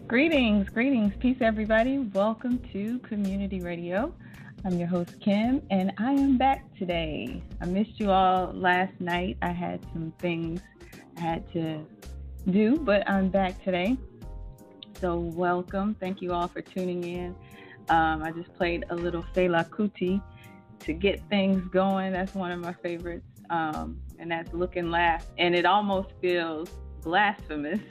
Greetings, peace, everybody. Welcome to Community Radio. I'm your host, Kim, and I am back today. I missed you all last night. I had some things I had to do, but I'm back today. So, welcome. Thank you all for tuning in. I just played a little Fela Kuti to get things going. That's one of my favorites, and that's Look and Laugh. And it almost feels blasphemous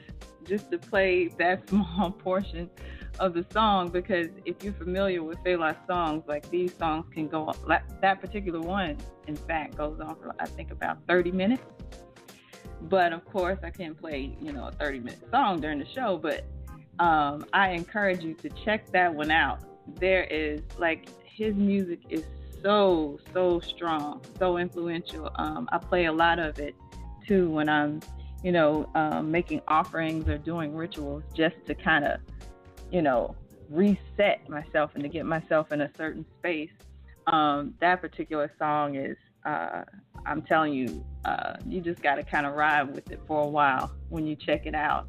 just to play that small portion of the song, because if you're familiar with Fela's songs, like these songs can go on, that particular one, in fact, goes on for I think about 30 minutes. But of course, I can't play, a 30-minute song during the show, but I encourage you to check that one out. There is, his music is so strong, so influential. I play a lot of it too when I'm making offerings or doing rituals, just to kind of, reset myself and to get myself in a certain space. That particular song is, I'm telling you, you just got to kind of ride with it for a while when you check it out.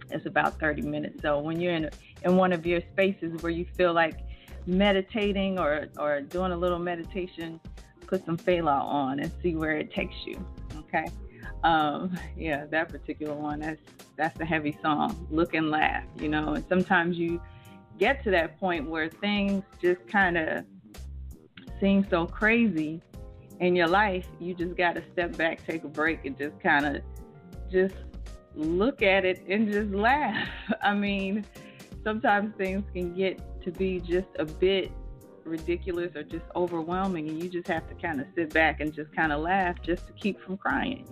It's about 30 minutes. So when you're in one of your spaces where you feel like meditating or doing a little meditation, put some Fela on and see where it takes you. Okay. That particular one, that's a heavy song, Look and Laugh, and sometimes you get to that point where things just kind of seem so crazy in your life, you just got to step back, take a break, and just kind of just look at it and just laugh. I mean, sometimes things can get to be just a bit ridiculous or just overwhelming, and you just have to kind of sit back and just kind of laugh just to keep from crying.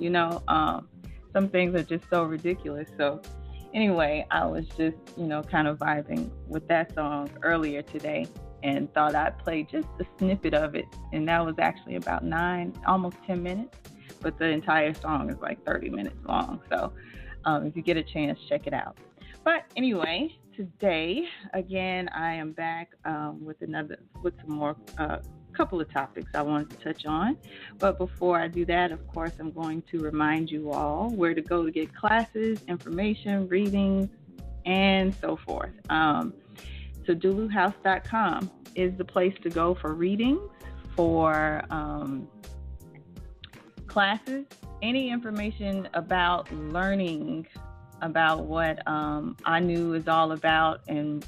Some things are just so ridiculous. So anyway, I was just kind of vibing with that song earlier today and thought I'd play just a snippet of it, and that was actually about almost 10 minutes, but the entire song is like 30 minutes long. So if you get a chance, check it out. But anyway, today, again, I am back with some more couple of topics I wanted to touch on. But before I do that, of course, I'm going to remind you all where to go to get classes, information, readings, and so forth. So DuluHouse.com is the place to go for readings, for classes, any information about learning about what Anu is all about and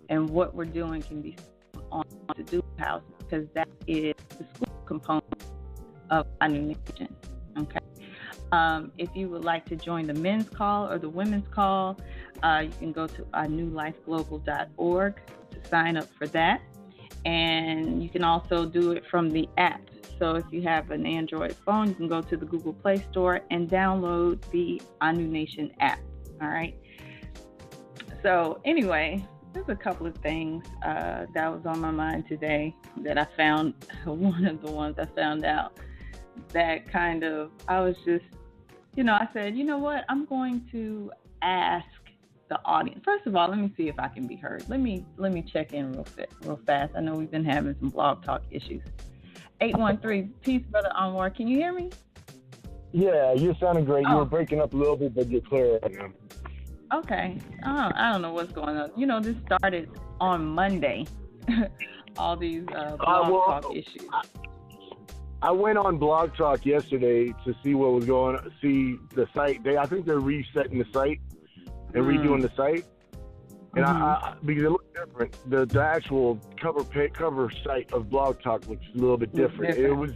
what we're doing can be on the Dulu House, because that is the school component of Anu Nation. Okay. If you would like to join the men's call or the women's call, you can go to newlifeglobal.org to sign up for that. And you can also do it from the app. So if you have an Android phone, you can go to the Google Play Store and download the Anu Nation app. All right. So anyway, there's a couple of things that was on my mind today that I found. One of the ones I found out that kind of, I was just, I said, you know what? I'm going to ask the audience. First of all, let me see if I can be heard. Let me check in real fast. I know we've been having some blog talk issues. 813, peace, Brother Anwar. Can you hear me? Yeah, you're sounding great. You were breaking up a little bit, but you're clear right now. Okay. I don't know what's going on. This started on Monday. All these blog talk issues. I went on Blog Talk yesterday to see what was going on, see the site. I think they're resetting the site and redoing the site. And I because it looked different. The actual cover site of Blog Talk looks a little bit different. It was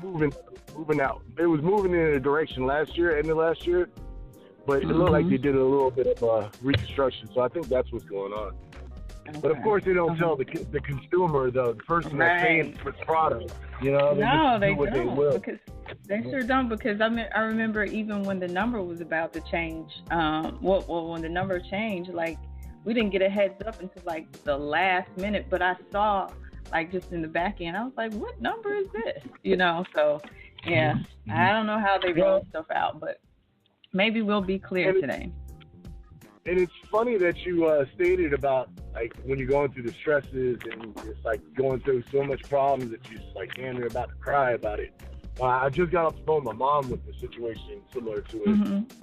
moving out. It was moving in a direction end of last year, but it looked like they did a little bit of reconstruction. So I think that's what's going on. Okay. But of course, they don't tell the consumer, the person that's paying for the product. They don't. They because they sure don't. Because I remember even when the number was about to change. When the number changed, we didn't get a heads up until the last minute. But I saw just in the back end, I was like, "What number is this?" So yeah, I don't know how they roll stuff out, but maybe we'll be clear today. And it's funny that you stated about when you're going through the stresses and it's going through so much problems that you're just damn near about to cry about it. I just got off the phone with my mom with a situation similar to it. And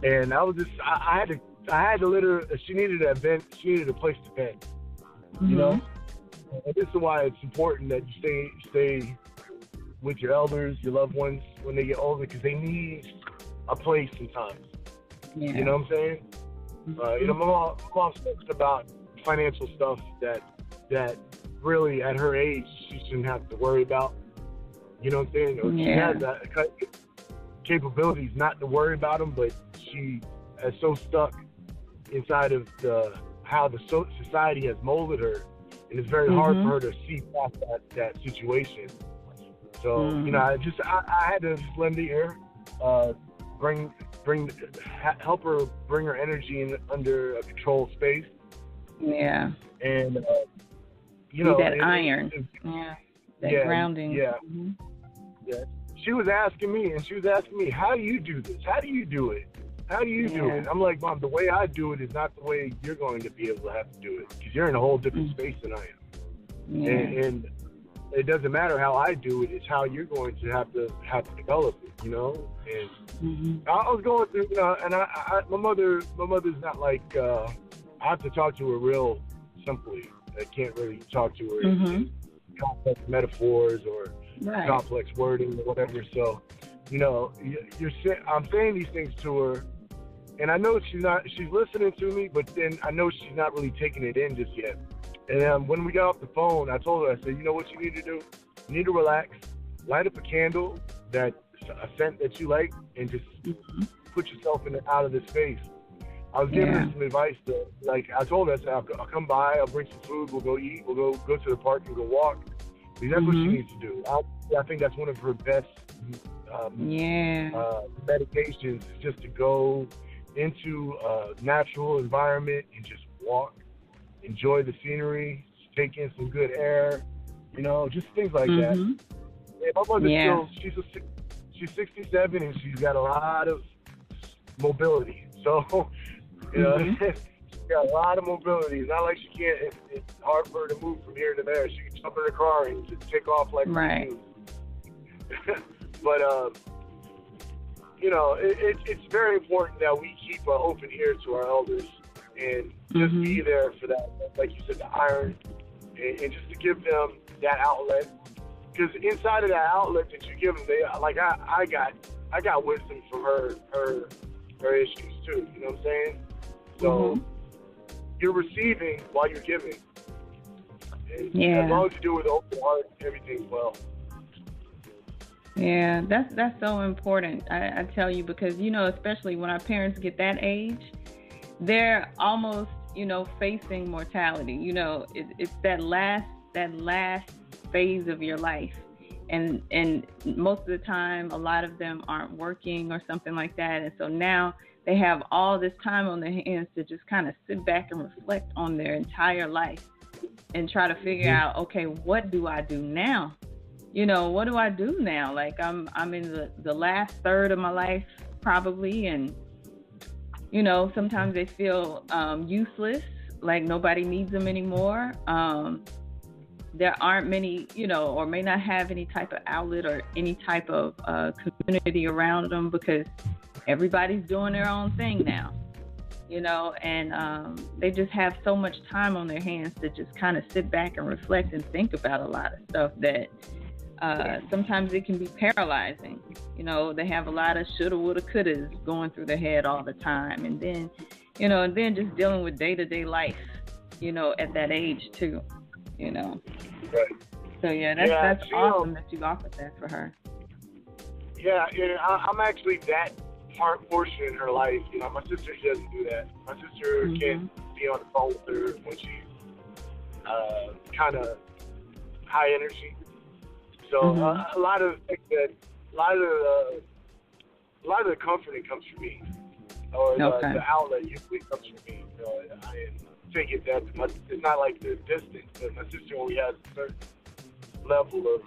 And I had to let her. She needed an event. She needed a place to vent. You know. And this is why it's important that you stay with your elders, your loved ones when they get older, because they need a place sometimes. Yeah. You know what I'm saying? You know, my mom speaks about financial stuff that really at her age she shouldn't have to worry about. You know what I'm saying? Or she has that capabilities not to worry about them, but she is so stuck inside of how the society has molded her, and it's very hard for her to see past that situation. So you know, I had to just lend the ear, help her bring her energy in under a controlled space. Yeah. And you know, that iron. That grounding. Yeah. Yeah. She was asking me, how do you do this? How do you do it? How do you do it? I'm like, Mom, the way I do it is not the way you're going to be able to have to do it, because you're in a whole different space than I am. Yeah. And it doesn't matter how I do it; it's how you're going to have to develop it. You know. And I was going through, you know, and my mother's not like. I have to talk to her real simply. I can't really talk to her in complex metaphors or complex wording or whatever. So, you know, I'm saying these things to her, and I know she's listening to me, but then I know she's not really taking it in just yet. And when we got off the phone, I told her, I said, you know what you need to do? You need to relax, light up a candle, a scent that you like, and just put yourself out of this space. I was giving her some advice I told her, I said, I'll come by, I'll bring some food, we'll go eat, we'll go to the park and go walk. Because that's what she needs to do. I think that's one of her best medications, is just to go into a natural environment and just walk, enjoy the scenery, take in some good air, you know, just things like that. And my mother she's 67 and she's got a lot of mobility. So, you know, she's got a lot of mobility. It's not like she can't. It's hard for her to move from here to there. She can jump in her car and just take off like But you know, it's very important that we keep an open ear to our elders and just be there for that. Like you said, the iron, and just to give them that outlet. Because inside of that outlet that you give them, I got wisdom from her issues too. You know what I'm saying? So you're receiving while you're giving. And as long as you do it with open heart, everything's well. Yeah, that's so important. I tell you, because, you know, especially when our parents get that age, they're almost, you know, facing mortality. You know, it's that last phase of your life. And most of the time, a lot of them aren't working or something like that. And so now they have all this time on their hands to just kind of sit back and reflect on their entire life and try to figure out, okay, what do I do now? You know, what do I do now? Like I'm in the last third of my life probably. And, you know, sometimes they feel useless, like nobody needs them anymore. There aren't many, you know, or may not have any type of outlet or any type of community around them, because everybody's doing their own thing now, you know, and they just have so much time on their hands to just kind of sit back and reflect and think about a lot of stuff that sometimes it can be paralyzing. You know, they have a lot of shoulda, woulda, couldas going through their head all the time. And then, you know, just dealing with day-to-day life, you know, at that age too, you know. Right. So that's awesome that you offered that for her. Yeah, I'm actually that portion in her life. You know, my sister, she doesn't do that. My sister can't be on the phone with her when she's kind of high energy. So a lot of the comforting comes from me, or the outlet usually comes from me. You know, I take it that it's not like the distance, but my sister only has a certain level of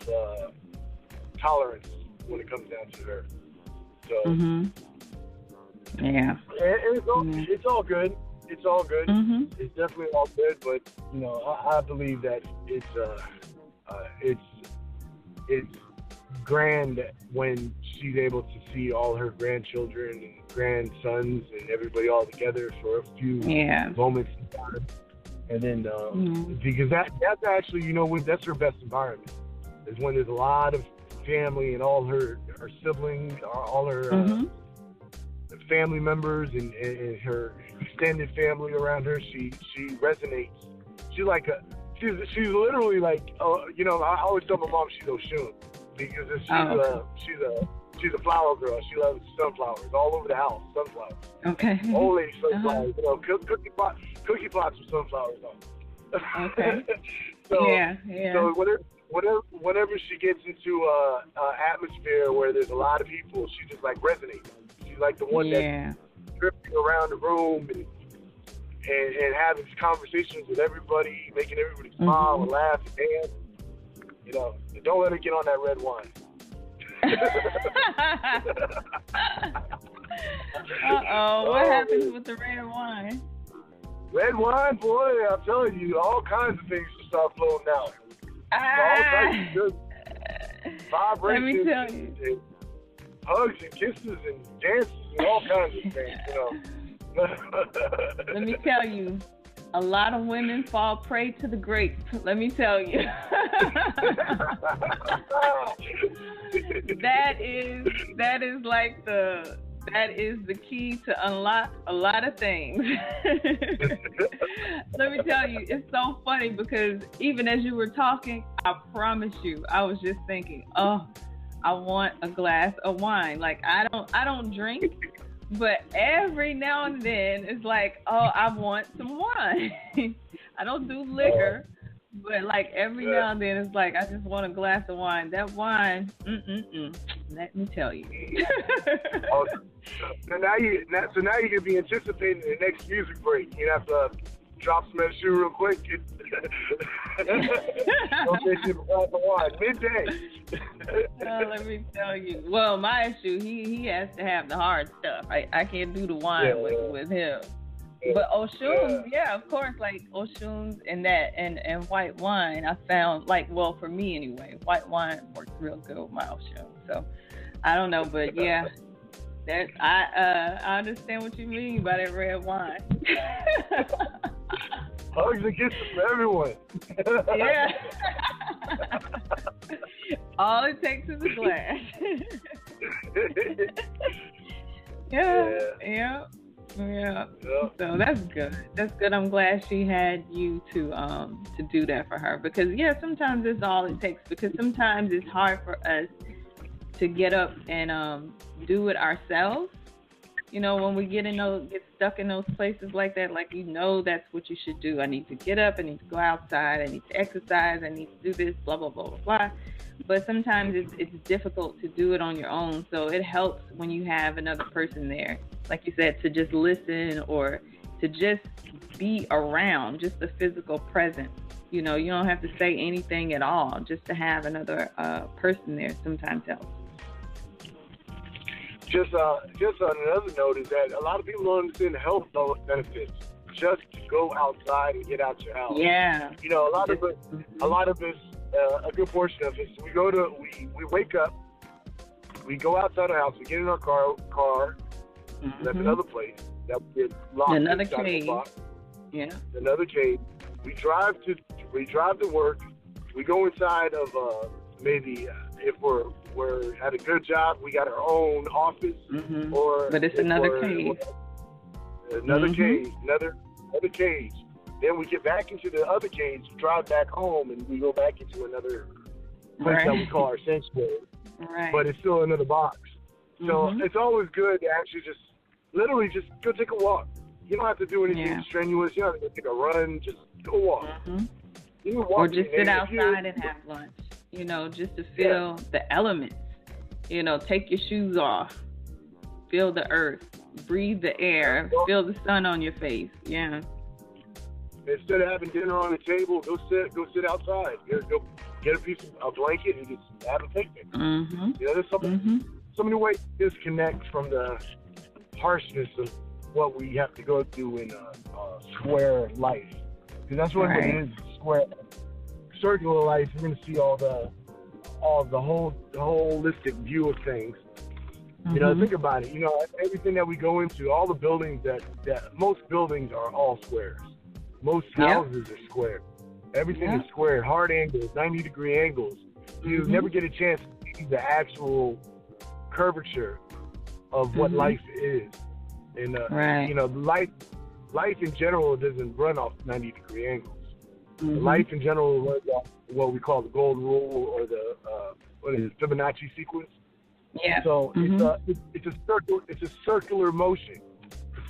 tolerance when it comes down to her. So it's all good. It's all good. It's definitely all good. But you know, I believe that it's grand when she's able to see all her grandchildren and grandsons and everybody all together for a few moments in time. And then, because that's actually, you know, that's her best environment, is when there's a lot of family and all her siblings, all her family members and her extended family around her. She resonates. She's literally like, you know, I always tell my mom she's Oshun, because she's a flower girl. She loves sunflowers all over the house. Sunflowers. Okay. Old lady sunflowers. You know, cookie pots with sunflowers on. Okay. So whenever she gets into atmosphere where there's a lot of people, she just like resonates. She's like the one that's drifting around the room and having conversations with everybody, making everybody smile and laugh and dance. You know, don't let her get on that red wine. What happens with the red wine? Red wine, boy, I'm telling you, all kinds of things will start flowing out. All kinds of good vibrations. Let me tell you. And hugs and kisses and dances and all kinds of things, you know. Let me tell you, a lot of women fall prey to the grapes. Let me tell you. That is the key to unlock a lot of things. Let me tell you, it's so funny because even as you were talking, I promise you, I was just thinking, oh, I want a glass of wine. Like I don't drink, but every now and then it's like, oh, I want some wine. I don't do liquor, but like every now and then it's like, I just want a glass of wine. That wine, let me tell you. So now you can be anticipating the next music break. You have to drop some of that shoe real quick. Don't take you a glass of wine midday. Let me tell you. Well, my issue, he has to have the hard stuff. I can't do the wine with him. But Oshun, of course, like Oshun and that and white wine, I found, like, well, for me anyway, white wine works real good with my Oshun. So I don't know, but that I understand what you mean by that red wine. Hugs and kisses for everyone. Yeah. All it takes is a glass. Yeah. So that's good. That's good. I'm glad she had you to do that for her, because sometimes it's all it takes, because sometimes it's hard for us to get up and do it ourselves. You know, when we get stuck in those places like that, like, you know, that's what you should do. I need to get up, I need to go outside, I need to exercise, I need to do this, blah, blah, blah, blah, blah. But sometimes it's difficult to do it on your own. So it helps when you have another person there, like you said, to just listen or to just be around, just the physical presence. You know, you don't have to say anything at all. Just to have another person there sometimes helps. Just on another note is that a lot of people don't understand the health benefits just to go outside and get out your house. Yeah. You know, a lot of us, a good portion of us, we wake up, we go outside our house, we get in our car, that's another place that we get locked another inside cage. The box. Yeah. Another cage. We drive to work. We go inside of maybe if we're at a good job, we got our own office, but it's another cage. Another cage. Then we get back into the other cage, drive back home, and we go back into another place that we call our sanctuary. Right. But it's still another box. So it's always good to actually just literally just go take a walk. You don't have to do anything strenuous. You don't have to go take a run. Just go walk. You can walk, or just sit outside and have lunch. You know, just to feel the elements. You know, take your shoes off. Feel the earth. Breathe the air. Feel the sun on your face. Yeah. Instead of having dinner on the table, go sit outside. Go get a blanket and just have a picnic. You know, there's so many ways to disconnect from the harshness of what we have to go through in square life. Because that's what it is, square. Circular life, we're going to see all the holistic view of things. You know, think about it. You know, everything that we go into, all the buildings that most buildings are all squares. Most houses are square. Everything is square, hard angles, 90-degree angles. You never get a chance to see the actual curvature of what life is. And, you know, life in general doesn't run off 90-degree angles. Life in general runs off what we call the golden rule or the Fibonacci sequence. Yeah. So it's a circular motion,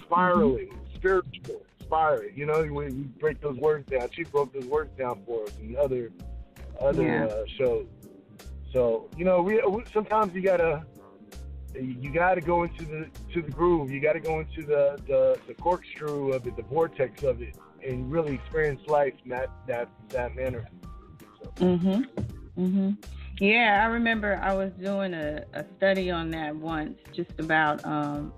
spiraling, spiritual, spiraling. You know, when you break those words down, she broke those words down for us in other shows. So you know, we sometimes you gotta go into the groove. You gotta go into the corkscrew of it, the vortex of it, and really experience life in that manner. So. Yeah, I remember I was doing a study on that once, just about,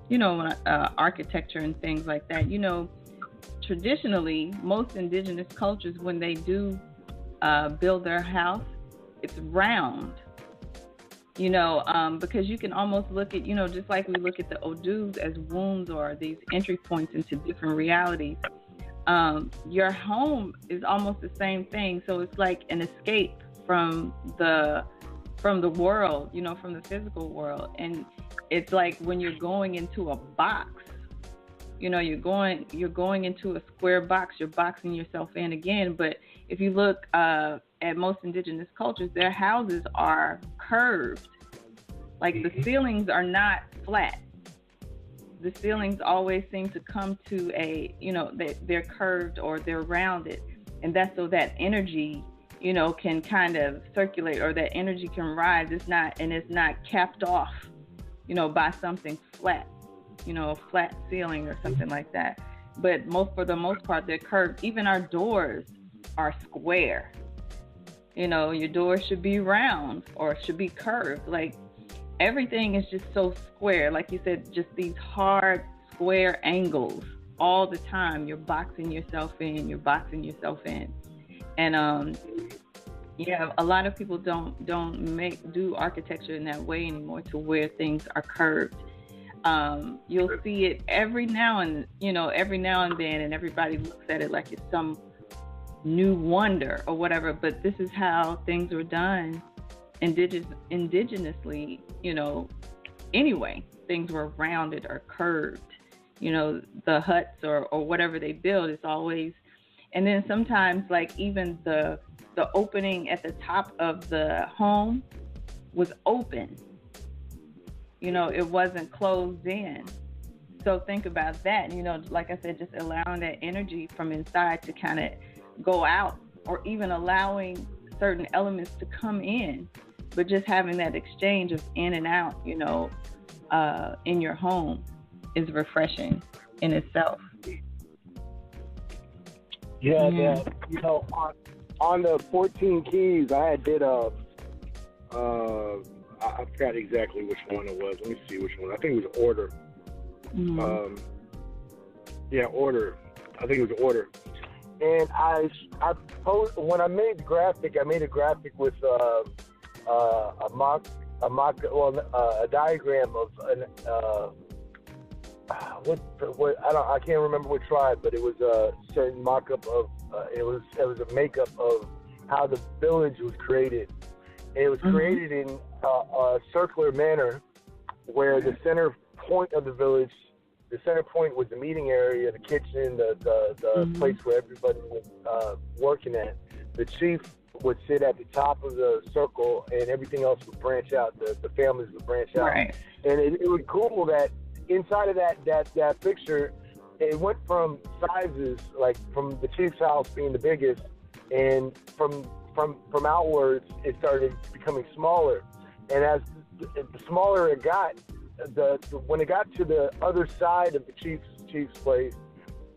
you know, architecture and things like that. You know, traditionally, most indigenous cultures, when they do build their house, it's round, you know, because you can almost look at, you know, just like we look at the Odus as wombs or these entry points into different realities. Your home is almost the same thing. So it's like an escape from the world, you know, from the physical world. And it's like when you're going into a box, you know, you're going into a square box, you're boxing yourself in again. But if you look at most indigenous cultures, their houses are curved. Like the ceilings are not flat. The ceilings always seem to come to a, you know, they're curved or they're rounded. And that's so that energy, you know, can kind of circulate, or that energy can rise. It's not capped off, you know, by something flat, you know, a flat ceiling or something like that. But for the most part, they're curved. Even our doors are square. You know, your doors should be round or should be curved. Like everything is just so square. Like you said, just these hard square angles all the time. You're boxing yourself in. And yeah, a lot of people don't do architecture in that way anymore, to where things are curved. You'll see it every now and then, and everybody looks at it like it's some new wonder or whatever. But this is how things were done indigenously, you know. Anyway, things were rounded or curved. You know, the huts or whatever they build is always. And then sometimes, like, even the opening at the top of the home was open. You know, it wasn't closed in. So think about that. You know, like I said, just allowing that energy from inside to kind of go out, or even allowing certain elements to come in, but just having that exchange of in and out, you know, in your home is refreshing in itself. Yeah. You know, on the 14 keys, I did I forgot exactly which one it was. Let me see which one. I think it was order. Order. I think it was order. And I posed, when I made the graphic, I made a graphic with a diagram of an I can't remember what tribe, but it was a certain mock-up of it was a makeup of how the village was created. And it was created in a circular manner, where the center point of the village, the center point was the meeting area, the kitchen, the place where everybody was working at. The chief would sit at the top of the circle, and everything else would branch out. The families would branch out. Right. And it was cool that inside of that picture, it went from sizes, like from the chief's house being the biggest, and from outwards, it started becoming smaller. And as the smaller it got, when it got to the other side of the chief's place,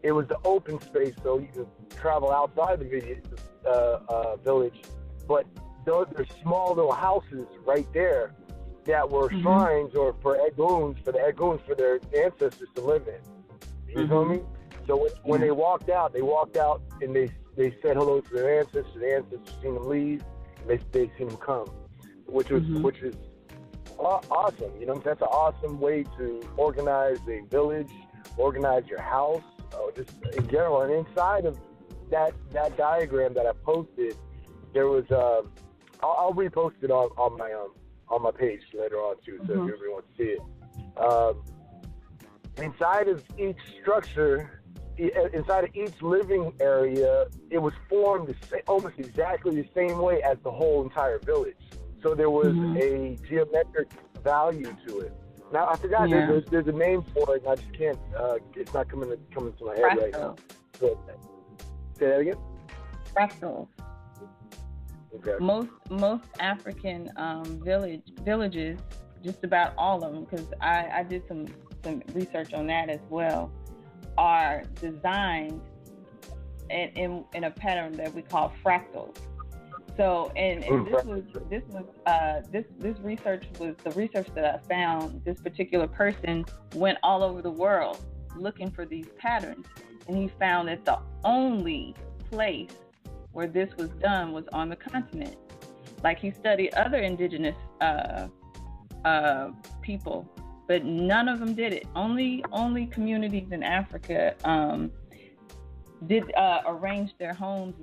it was the open space, so you could travel outside the village. But there's small little houses right there that were shrines, or for the for their ancestors to live in. You feel me? So when they walked out and they said hello to their ancestors. The ancestors seen them leave, and they seen them come, which is awesome. You know, that's an awesome way to organize a village, organize your house, just in general. And inside of that diagram that I posted, there was I'll repost it on my page later on too, so if everyone wants to see it. Inside of each structure, inside of each living area, it was formed almost exactly the same way as the whole entire village. So there was a geometric value to it. Now I forgot there's a name for it, and I just can't. It's not coming to my head right now. So, say that again. Fractals. Okay. Most African villages, just about all of them, because I did some research on that as well, are designed in a pattern that we call fractals. So, and this research was the research that I found. This particular person went all over the world looking for these patterns, and he found that the only place where this was done was on the continent. Like, he studied other indigenous people, but none of them did it. Only communities in Africa did arrange their homes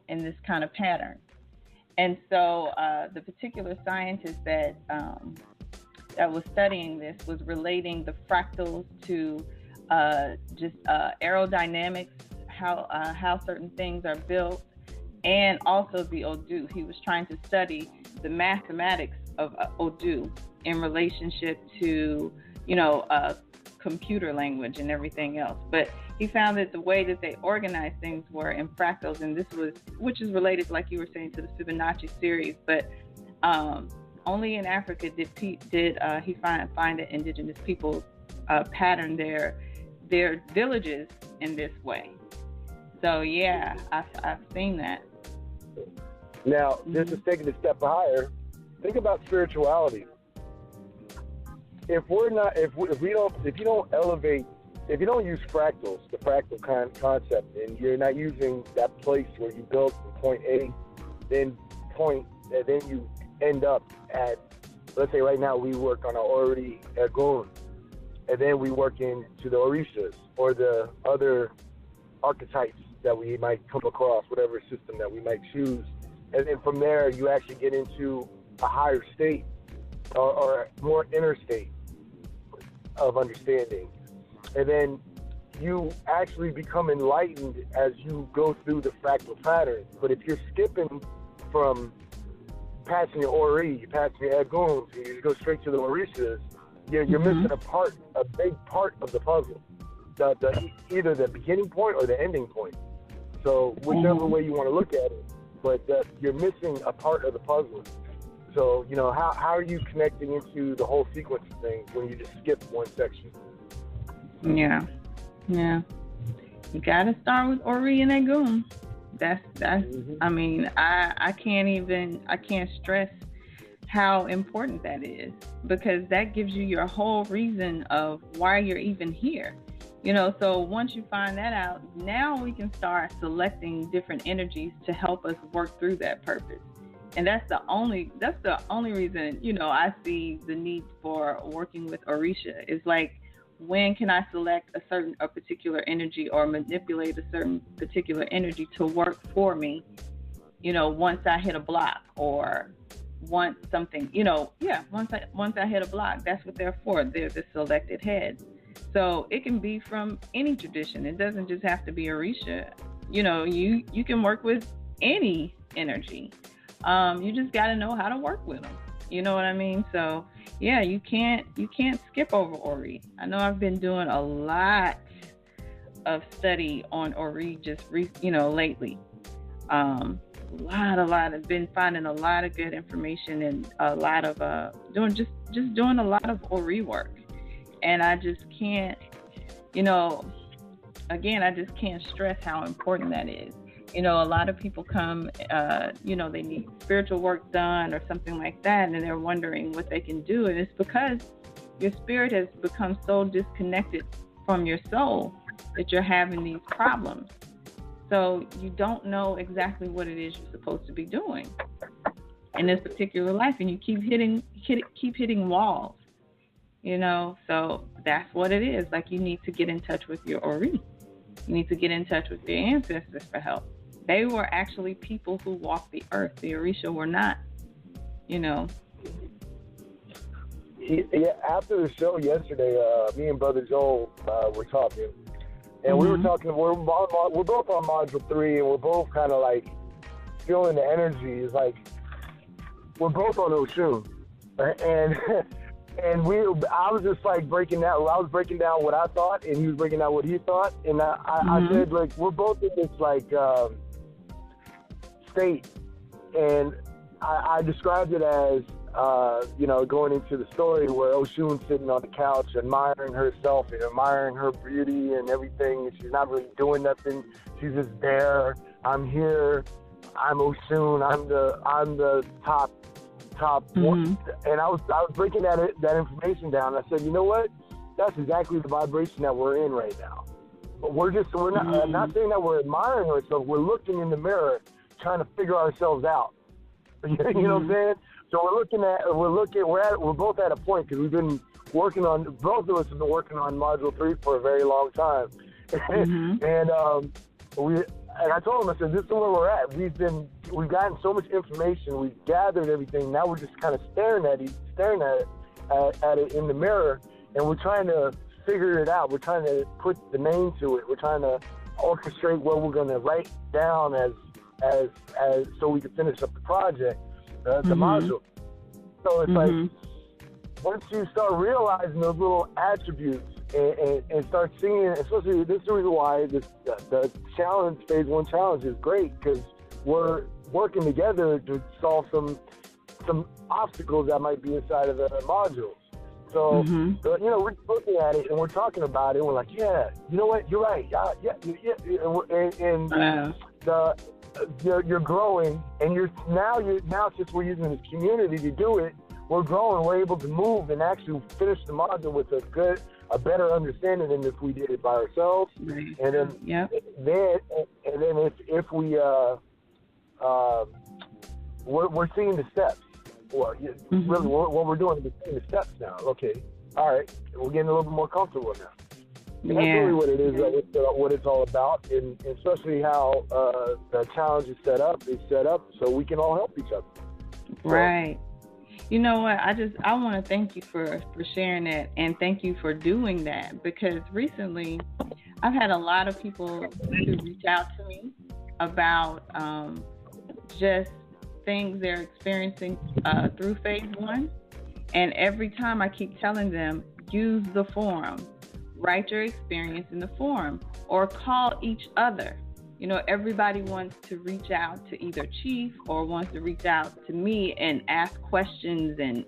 in this kind of pattern. And so the particular scientist that was studying this was relating the fractals to just aerodynamics, how certain things are built, and also the Odu. He was trying to study the mathematics of Odu in relationship to, computer language and everything else. But he found that the way that they organized things were in fractals, and which is related, like you were saying, to the Fibonacci series. But only in Africa did he find that indigenous people pattern their villages in this way. So yeah, I've seen that. Now, just to take it a step higher, think about spirituality. If you don't use fractals, the fractal concept, and you're not using that place where you built from point A, then you end up at, let's say right now we work on our Ori Egun, and then we work into the Orishas or the other archetypes that we might come across, whatever system that we might choose. And then from there, you actually get into a higher state or more inner state of understanding. And then you actually become enlightened as you go through the fractal patterns. But if you're skipping from passing your Ori, you're passing your Eguns, and you just go straight to the Orishas, you're missing a big part of the puzzle. Either the beginning point or the ending point. So whichever way you want to look at it, but you're missing a part of the puzzle. So, how are you connecting into the whole sequence of things when you just skip one section? Yeah. You got to start with Ori and Egun. That's. I mean, I can't stress how important that is, because that gives you your whole reason of why you're even here. So once you find that out, now we can start selecting different energies to help us work through that purpose. And that's the only reason, I see the need for working with Orisha. Is like, when can I select a particular energy or manipulate a certain particular energy to work for me, once I hit a block, or once something, once I hit a block, that's what they're for. They're the selected heads. So it can be from any tradition. It doesn't just have to be Orisha. You can work with any energy. You just got to know how to work with them. You know what I mean? So yeah, you can't skip over Ori. I know I've been doing a lot of study on Ori just lately. A lot. I've been finding a lot of good information, and a lot of doing a lot of Ori work. And I just can't, I just can't stress how important that is. A lot of people come, they need spiritual work done or something like that, and they're wondering what they can do. And it's because your spirit has become so disconnected from your soul that you're having these problems. So you don't know exactly what it is you're supposed to be doing. in this particular life, and you keep hitting walls, you know. So that's what it is. Like, you need to get in touch with your Ori. You need to get in touch with your ancestors for help. They were actually people who walked the earth. The Orisha were not, you know. Yeah, after the show yesterday, me and Brother Joel were talking, and we were talking. We're both on Module 3, and we're both kind of like feeling the energy. It's like we're both on Oshun, and I was just like breaking down. I was breaking down what I thought, and he was breaking down what he thought, and I said, like, we're both in this like state, and I described it as you know, going into the story where Oshun's sitting on the couch admiring herself and admiring her beauty and everything, and she's not really doing nothing. She's just there. I'm here. I'm Oshun. I'm the top one. And I was breaking that information down. I said, you know what? That's exactly the vibration that we're in right now. But we're not. I'm not saying that we're admiring ourselves. We're looking in the mirror, trying to figure ourselves out. You know what I'm saying? So we're both at a point, because we've been working on, both of us have been working on Module 3 for a very long time. And I told him, I said, this is where we're at. We've gotten so much information, we've gathered everything. Now we're just kind of staring at it in the mirror, and we're trying to figure it out. We're trying to put the name to it. We're trying to orchestrate what we're going to write down as so we can finish up the project. The module. So it's like, once you start realizing those little attributes and start seeing, especially this is the reason why the challenge, phase 1 challenge, is great, because we're working together to solve some obstacles that might be inside of the modules. So, you know, we're looking at it and we're talking about it, and we're like, yeah, you know what, you're right. You're growing, and now since we're using this community to do it, we're growing. We're able to move and actually finish the module with a better understanding than if we did it by ourselves. Right. And then, if we we're seeing the steps. Well, really, what we're doing is seeing the steps now. Okay, all right, we're getting a little bit more comfortable now. And that's really what it is, what it's all about, and especially how the challenge is set up. It's set up so we can all help each other. Right. You know what? I want to thank you for sharing that, and thank you for doing that, because recently I've had a lot of people who reach out to me about just things they're experiencing through phase 1, and every time I keep telling them, use the forum. Write your experience in the forum, or call each other. You know, everybody wants to reach out to either Chief or wants to reach out to me and ask questions and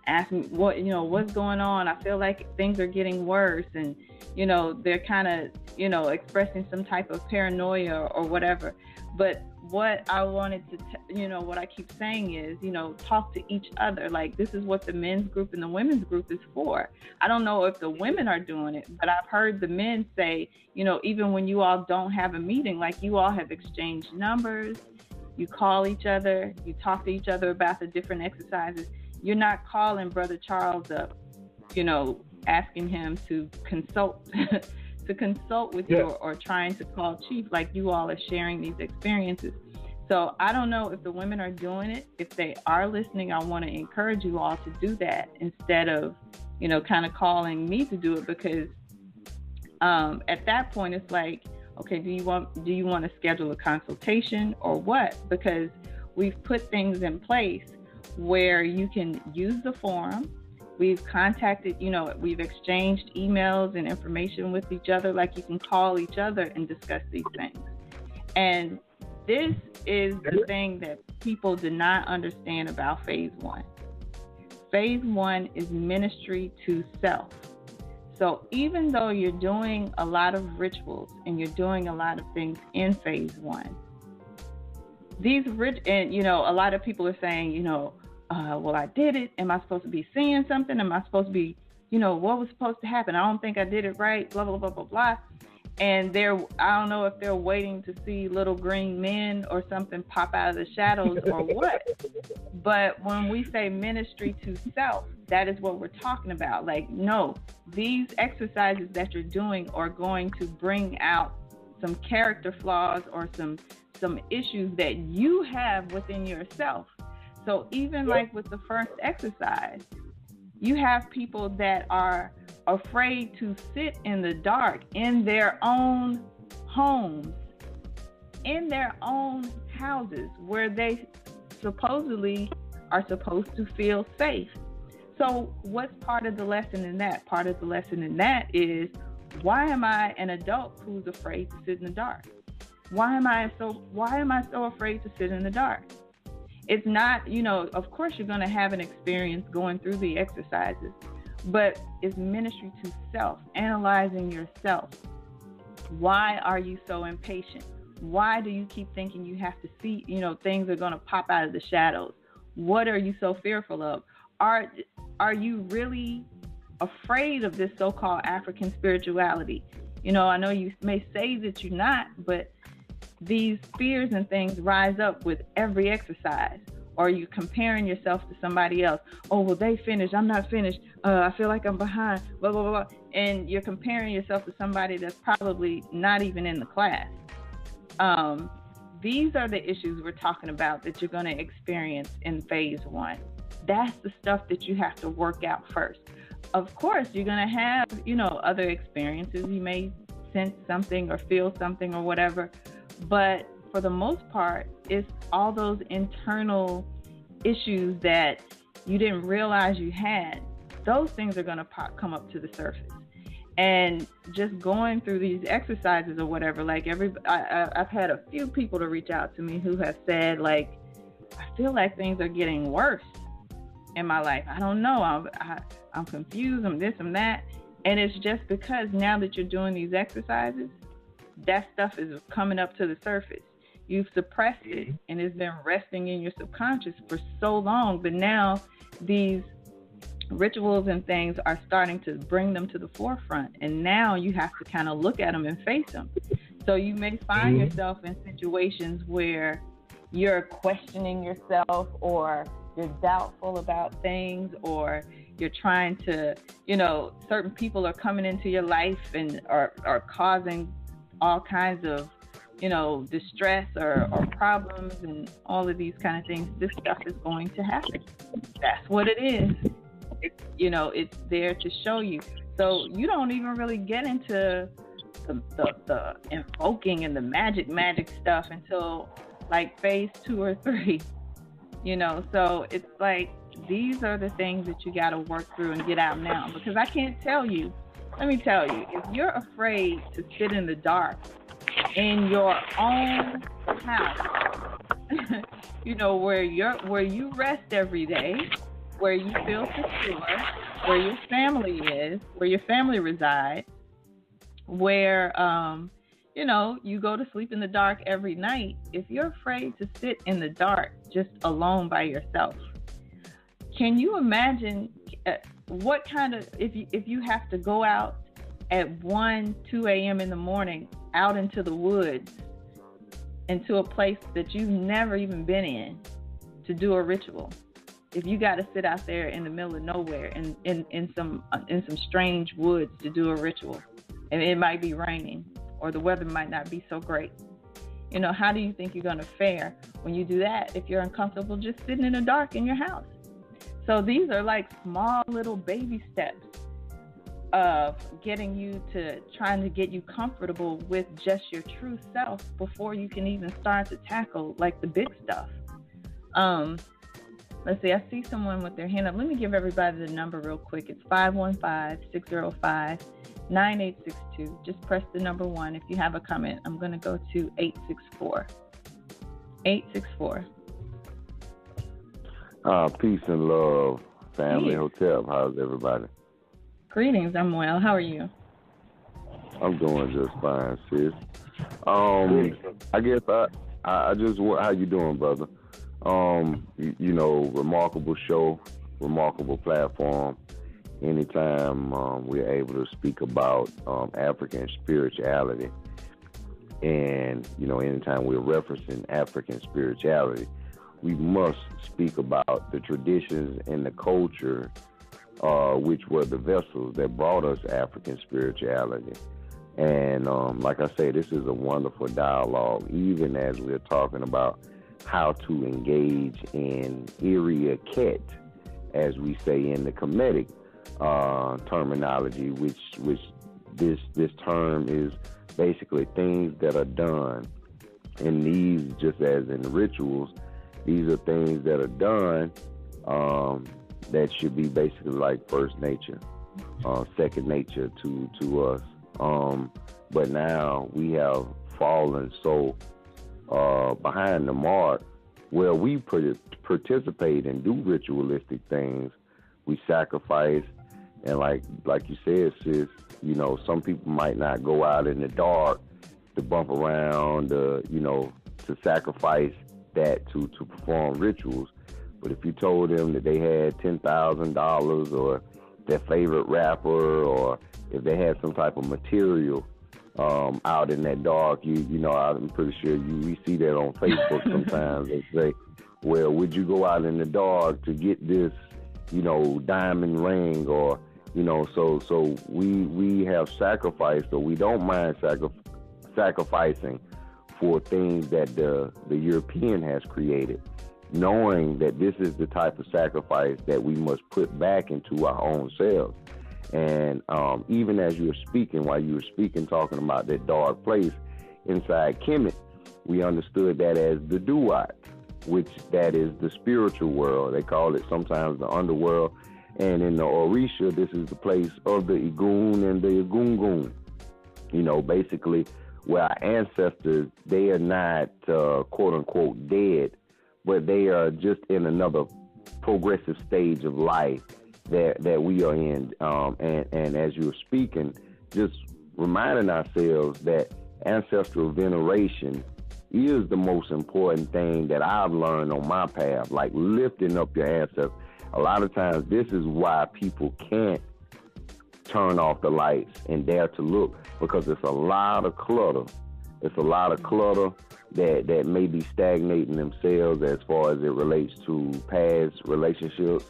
ask me what's going on. I feel like things are getting worse, and you know, they're kind of, you know, expressing some type of paranoia or whatever. But what I wanted to, what I keep saying is, you know, talk to each other. Like, this is what the men's group and the women's group is for. I don't know if the women are doing it, but I've heard the men say, you know, even when you all don't have a meeting, like, you all have exchanged numbers, you call each other, you talk to each other about the different exercises. You're not calling Brother Charles up, you know, asking him to consult with you, or trying to call Chief. Like, you all are sharing these experiences. So I don't know if the women are doing it. If they are listening, I want to encourage you all to do that instead of, you know, kind of calling me to do it, because at that point it's like, okay, do you want to schedule a consultation or what? Because we've put things in place where you can use the forum. We've contacted, you know, we've exchanged emails and information with each other. Like, you can call each other and discuss these things. And this is the thing that people do not understand about phase 1. Phase 1 is ministry to self. So even though you're doing a lot of rituals and you're doing a lot of things in phase 1, and, you know, a lot of people are saying, you know, well, I did it. Am I supposed to be seeing something? Am I supposed to be, you know, what was supposed to happen? I don't think I did it right, blah, blah, blah, blah, blah. And I don't know if they're waiting to see little green men or something pop out of the shadows or what. But when we say ministry to self, that is what we're talking about. Like, no, these exercises that you're doing are going to bring out some character flaws or some issues that you have within yourself. So even like with the first exercise, you have people that are afraid to sit in the dark in their own homes, in their own houses, where they supposedly are supposed to feel safe. So what's part of the lesson in that? Part of the lesson in that is, why am I an adult who's afraid to sit in the dark? Why am I so afraid to sit in the dark? It's not, of course you're going to have an experience going through the exercises, but it's ministry to self, analyzing yourself. Why are you so impatient? Why do you keep thinking you have to see, things are going to pop out of the shadows? What are you so fearful of? Are you really afraid of this so-called African spirituality? I know you may say that you're not, but these fears and things rise up with every exercise. Or you're comparing yourself to somebody else. Oh, well, they finished. I'm not finished. I feel like I'm behind. Blah, blah, blah, blah. And you're comparing yourself to somebody that's probably not even in the class. These are the issues we're talking about that you're going to experience in phase 1. That's the stuff that you have to work out first. Of course, you're going to have, other experiences. You may sense something or feel something or whatever. But for the most part, it's all those internal issues that you didn't realize you had. Those things are going to come up to the surface. And just going through these exercises or whatever, like I've had a few people to reach out to me who have said, like, I feel like things are getting worse in my life. I don't know. I'm confused. I'm this, I'm that. And it's just because now that you're doing these exercises, that stuff is coming up to the surface. You've suppressed it, and it's been resting in your subconscious for so long. But now these rituals and things are starting to bring them to the forefront. And now you have to kind of look at them and face them. So you may find yourself in situations where you're questioning yourself, or you're doubtful about things, or you're trying to, certain people are coming into your life and are causing all kinds of, distress or problems and all of these kind of things. This stuff is going to happen. That's what it is. It's there to show you. So you don't even really get into the invoking and the magic stuff until like phase 2 or 3. So it's like, these are the things that you got to work through and get out now. Because I can't tell you, let me tell you, if you're afraid to sit in the dark in your own house, where you rest every day, where you feel secure, where your family is, where your family resides, where you go to sleep in the dark every night. If you're afraid to sit in the dark just alone by yourself, can you imagine what kind of, if you have to go out at 1, 2 a.m. in the morning out into the woods, into a place that you've never even been in, to do a ritual? If you got to sit out there in the middle of nowhere in some strange woods to do a ritual, and it might be raining or the weather might not be so great, how do you think you're going to fare when you do that if you're uncomfortable just sitting in the dark in your house? So these are like small little baby steps of trying to get you comfortable with just your true self before you can even start to tackle like the big stuff. Let's see, I see someone with their hand up. Let me give everybody the number real quick. It's 515-605-9862. Just press the number 1 if you have a comment. I'm going to go to 864. 864. Peace and love, family. Hotel. How's everybody? Greetings. I'm well. How are you? I'm doing just fine, sis. I guess I just, how you doing, brother? Remarkable show, remarkable platform. anytime we're able to speak about African spirituality, and anytime we're referencing African spirituality, we must speak about the traditions and the culture, which were the vessels that brought us African spirituality. And like I say, this is a wonderful dialogue, even as we're talking about how to engage in etiquette, as we say in the Kemetic terminology, which this term is basically things that are done. And these, just as in rituals, these are things that are done that should be basically like first nature, second nature to us. But now we have fallen so behind the mark where we participate and do ritualistic things. We sacrifice, and like you said, sis, some people might not go out in the dark to bump around, to sacrifice that to perform rituals. But if you told them that they had $10,000 or their favorite rapper, or if they had some type of material out in that dark, I'm pretty sure we see that on Facebook sometimes. They say, well, would you go out in the dark to get this, diamond ring, or, so we have sacrificed, or we don't mind sacrificing for things that the European has created, knowing that this is the type of sacrifice that we must put back into our own selves. And even as you were speaking, talking about that dark place inside Kemet, we understood that as the Duat, which that is the spiritual world. They call it sometimes the underworld. And in the Orisha, this is the place of the Igun and the Egungun. Basically where our ancestors, they are not quote unquote dead, but they are just in another progressive stage of life that we are in. And as you were speaking, just reminding ourselves that ancestral veneration is the most important thing that I've learned on my path, like lifting up your ancestors. A lot of times, this is why people can't turn off the lights and dare to look, because it's a lot of clutter. It's a lot of clutter that may be stagnating themselves as far as it relates to past relationships,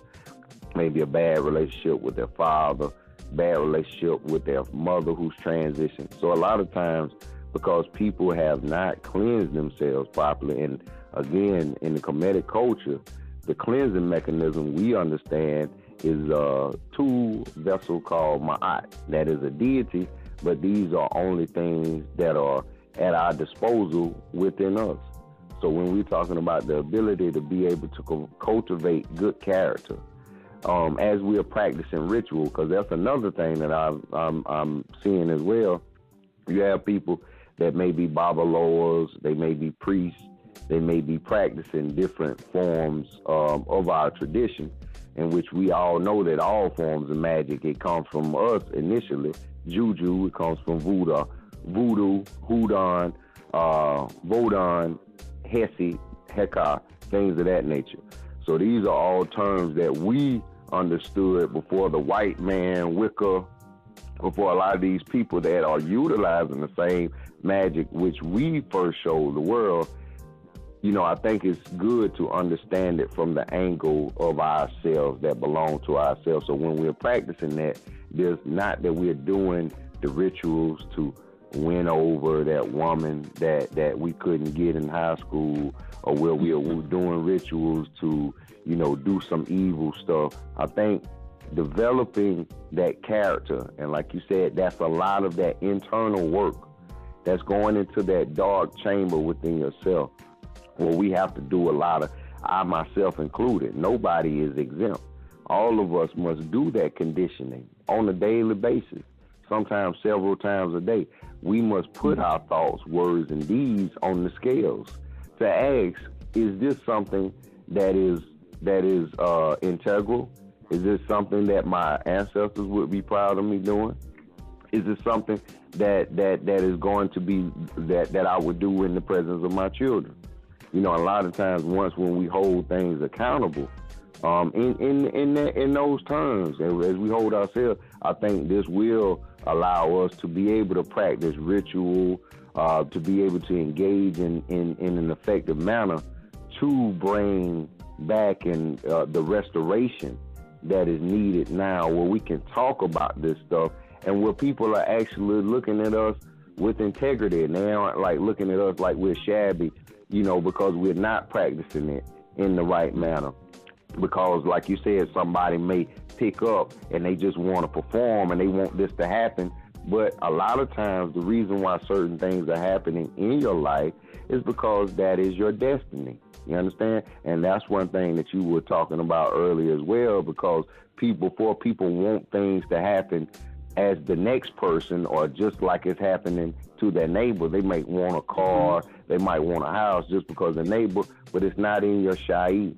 maybe a bad relationship with their father, bad relationship with their mother who's transitioned. So a lot of times, because people have not cleansed themselves properly, and again, in the Kemetic culture, the cleansing mechanism we understand is two vessels called Ma'at. That is a deity, but these are only things that are at our disposal within us. So when we're talking about the ability to be able to cultivate good character, as we are practicing ritual, because that's another thing that I'm seeing as well. You have people that may be babaloas, they may be priests, they may be practicing different forms of our tradition, in which we all know that all forms of magic, it comes from us initially. Juju, it comes from voodoo, Houdon, Vodun, Hesi, Heka, things of that nature. So these are all terms that we understood before the white man, Wicca, before a lot of these people that are utilizing the same magic which we first showed the world. I think it's good to understand it from the angle of ourselves that belong to ourselves. So when we're practicing that, there's not that we're doing the rituals to win over that woman that we couldn't get in high school, or where we are doing rituals to, do some evil stuff. I think developing that character, and like you said, that's a lot of that internal work that's going into that dark chamber within yourself. Well, we have to do a lot of, I myself included, nobody is exempt. All of us must do that conditioning on a daily basis, sometimes several times a day. We must put our thoughts, words, and deeds on the scales to ask, is this something that is integral? Is this something that my ancestors would be proud of me doing? Is this something that is going to be that I would do in the presence of my children? A lot of times when we hold things accountable, In those terms, as we hold ourselves, I think this will allow us to be able to practice ritual, to be able to engage in an effective manner to bring back in the restoration that is needed now, where we can talk about this stuff and where people are actually looking at us with integrity, and they aren't like looking at us like we're shabby, because we're not practicing it in the right manner. Because like you said, somebody may pick up and they just want to perform and they want this to happen. But a lot of times the reason why certain things are happening in your life is because that is your destiny. You understand? And that's one thing that you were talking about earlier as well, because people want things to happen as the next person, or just like it's happening to their neighbor. They might want a car, they might want a house just because the neighbor, but it's not in your sha'i.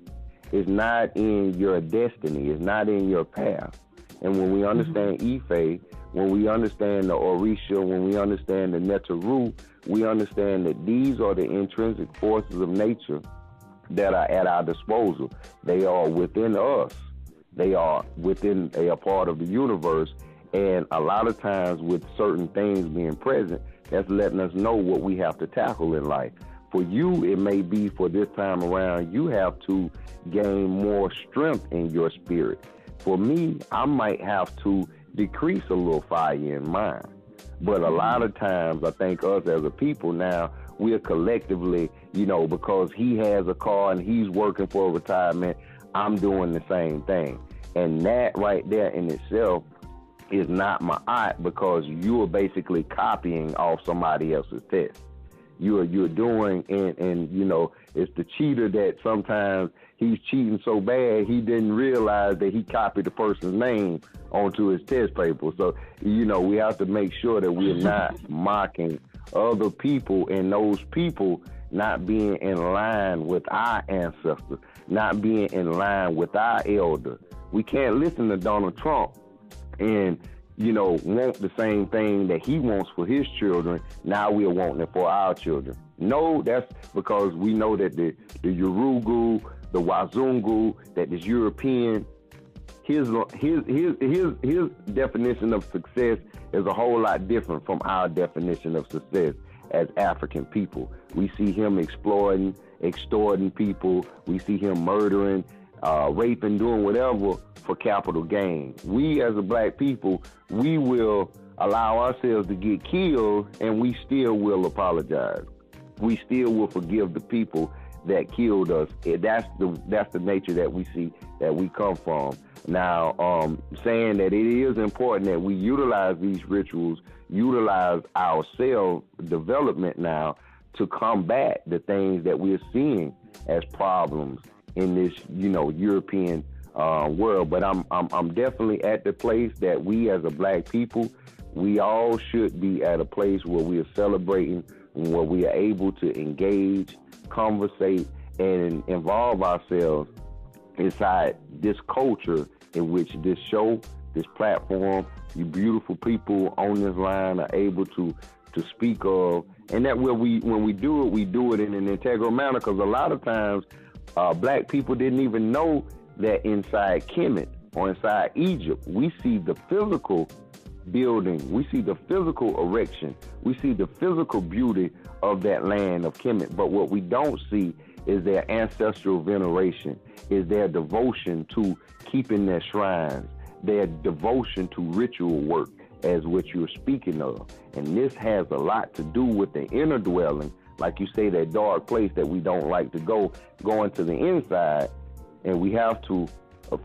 It's not in your destiny. It's not in your path. And when we understand Ife, when we understand the Orisha, when we understand the Netaru, we understand that these are the intrinsic forces of nature that are at our disposal. They are within us. They are a part of the universe. And a lot of times with certain things being present, that's letting us know what we have to tackle in life. For you, it may be for this time around, you have to gain more strength in your spirit. For me, I might have to decrease a little fire in mine. But a lot of times, I think us as a people now, we're collectively, because he has a car and he's working for a retirement, I'm doing the same thing. And that right there in itself is not my art, because you're basically copying off somebody else's test. You're doing, and it's the cheater that sometimes he's cheating so bad he didn't realize that he copied the person's name onto his test paper. So, we have to make sure that we're not mocking other people, and those people not being in line with our ancestors, not being in line with our elder. We can't listen to Donald Trump and want the same thing that he wants for his children. Now we're wanting it for our children. No, that's because we know that the Yurugu, the Wazungu, that is European, his definition of success is a whole lot different from our definition of success as African people. We see him exploiting, extorting people. We see him murdering, raping, doing whatever for capital gain. We as a black people, we will allow ourselves to get killed, and we still will apologize. We still will forgive the people that killed us. That's the nature that we see, that we come from. Now, saying that it is important that we utilize these rituals, utilize our self-development now to combat the things that we're seeing as problems in this, European world. But I'm definitely at the place that we as a black people, we all should be at a place where we are celebrating, where we are able to engage, conversate, and involve ourselves inside this culture in which this show, this platform, you beautiful people on this line are able to speak of. And that when we do it in an integral manner, because a lot of times black people didn't even know that inside Kemet or inside Egypt, we see the physical building, we see the physical erection, we see the physical beauty of that land of Kemet. But what we don't see is their ancestral veneration, is their devotion to keeping their shrines, their devotion to ritual work, as what you're speaking of. And this has a lot to do with the inner dwelling, like you say, that dark place that we don't like to go into the inside. And we have to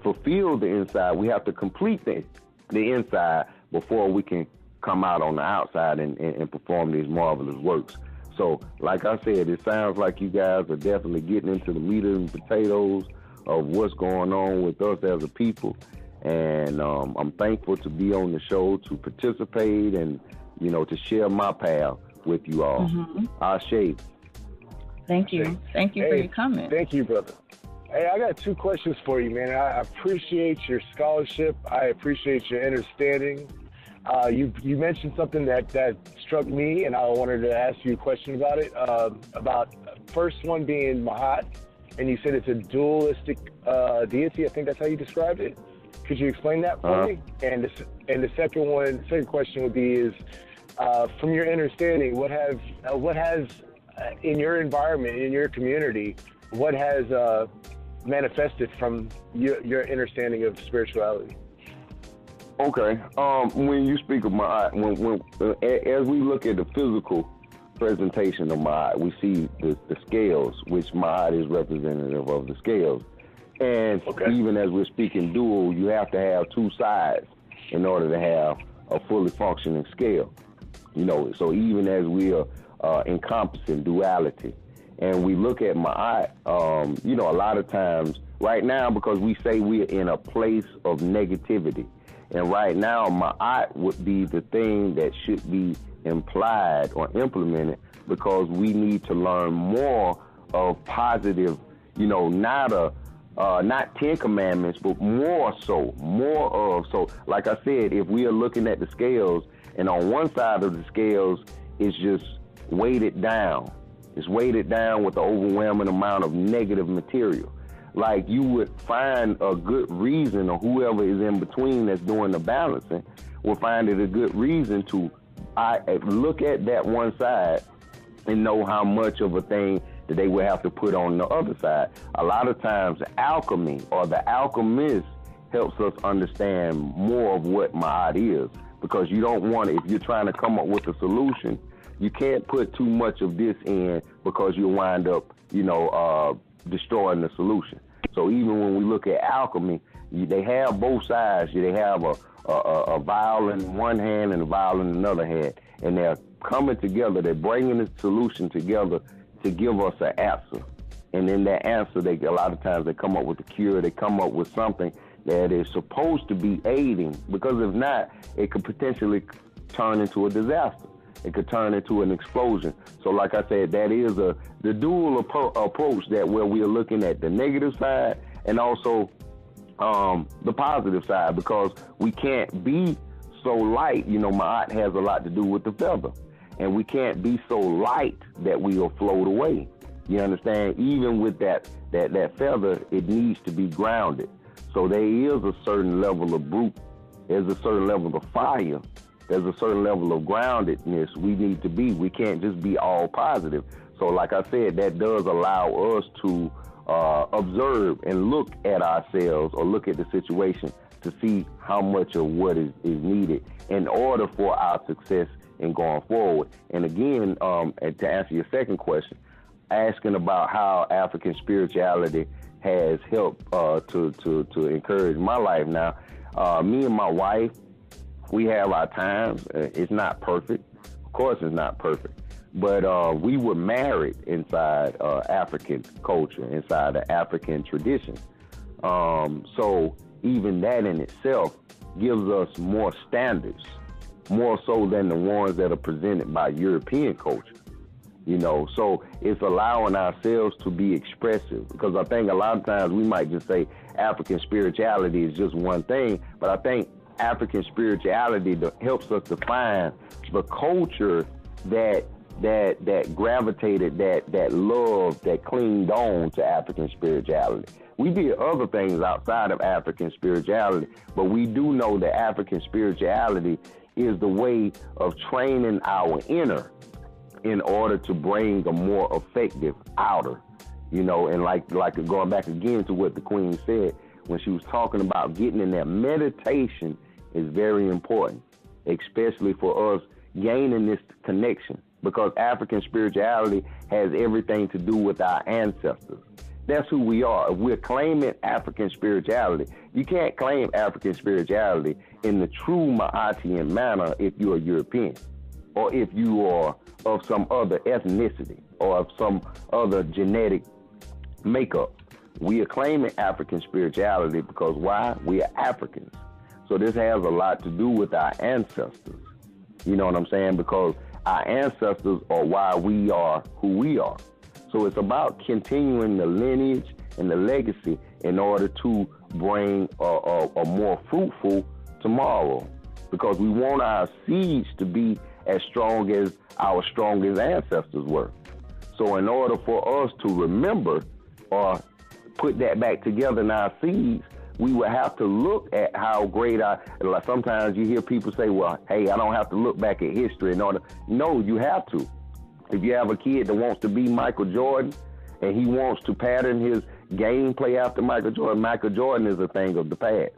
fulfill the inside. We have to complete the inside before we can come out on the outside and perform these marvelous works. So, like I said, it sounds like you guys are definitely getting into the meat and potatoes of what's going on with us as a people. And I'm thankful to be on the show, to participate, and, to share my path with you all. Ashe. Thank you. Thank you for your comment. Thank you, brother. Hey, I got two questions for you, man. I appreciate your scholarship. I appreciate your understanding. You mentioned something that struck me, and I wanted to ask you a question about it. About first one being Mahat, and you said it's a dualistic deity. I think that's how you described it. Could you explain that for me? And the second question would be is, from your understanding, what has in your environment, in your community, what has manifested from your understanding of spirituality? Okay. When you speak of Ma'at, as we look at the physical presentation of Ma'at, we see the scales, which Ma'at is representative of the scales. And even as we're speaking dual, you have to have two sides in order to have a fully functioning scale. You know, so even as we are encompassing duality, and we look at Ma'at, you know, a lot of times right now, because we say we're in a place of negativity, and right now Ma'at would be the thing that should be implied or implemented, because we need to learn more of positive, you know, not 10 commandments, but more of. So like I said, if we are looking at the scales, and on one side of the scales is just weighted down, it's weighted down with the overwhelming amount of negative material. Like, you would find a good reason, or whoever is in between that's doing the balancing will find it a good reason to look at that one side and know how much of a thing that they would have to put on the other side. A lot of times alchemy or the alchemist helps us understand more of what Ma'at is, because you don't want to, if you're trying to come up with a solution, you can't put too much of this in, because you'll wind up, you know, destroying the solution. So even when we look at alchemy, they have both sides. They have a vial in one hand and a vial in another hand, and they're coming together. They're bringing the solution together to give us an answer. And in that answer, a lot of times they come up with a cure. They come up with something that is supposed to be aiding, because if not, it could potentially turn into a disaster. It could turn into an explosion. So like I said, that is the dual approach, that where we are looking at the negative side and also the positive side, because we can't be so light. You know, Ma'at has a lot to do with the feather, and we can't be so light that we will float away. You understand? Even with that feather, it needs to be grounded. So there is a certain level of brute, there's a certain level of fire, there's a certain level of groundedness we need to be. We can't just be all positive. So like I said, that does allow us to observe and look at ourselves, or look at the situation to see how much of what is needed in order for our success in going forward. And again, to answer your second question, asking about how African spirituality has helped to encourage my life now. Me and my wife, we have our times. It's not perfect. Of course it's not perfect. But we were married inside African culture, inside the African tradition. So even that in itself gives us more standards, more so than the ones that are presented by European culture. You know, so it's allowing ourselves to be expressive, because I think a lot of times we might just say African spirituality is just one thing, but I think African spirituality helps us define the culture that gravitated, that loved, that clinged on to African spirituality. We did other things outside of African spirituality, but we do know that African spirituality is the way of training our inner in order to bring a more effective outer, you know. And like going back again to what the Queen said when she was talking about getting in that meditation is very important, especially for us gaining this connection, because African spirituality has everything to do with our ancestors. That's who we are. If we're claiming African spirituality, you can't claim African spirituality in the true Ma'atian manner if you're a European, or if you are of some other ethnicity or of some other genetic makeup. We are claiming African spirituality because why? We are Africans. So this has a lot to do with our ancestors. You know what I'm saying? Because our ancestors are why we are who we are. So it's about continuing the lineage and the legacy in order to bring a more fruitful tomorrow, because we want our seeds to be as strong as our strongest ancestors were. So in order for us to remember or put that back together in our seeds, we would have to look at how great like sometimes you hear people say, well, hey, I don't have to look back at history in order. No, you have to. If you have a kid that wants to be Michael Jordan and he wants to pattern his gameplay after Michael Jordan is a thing of the past.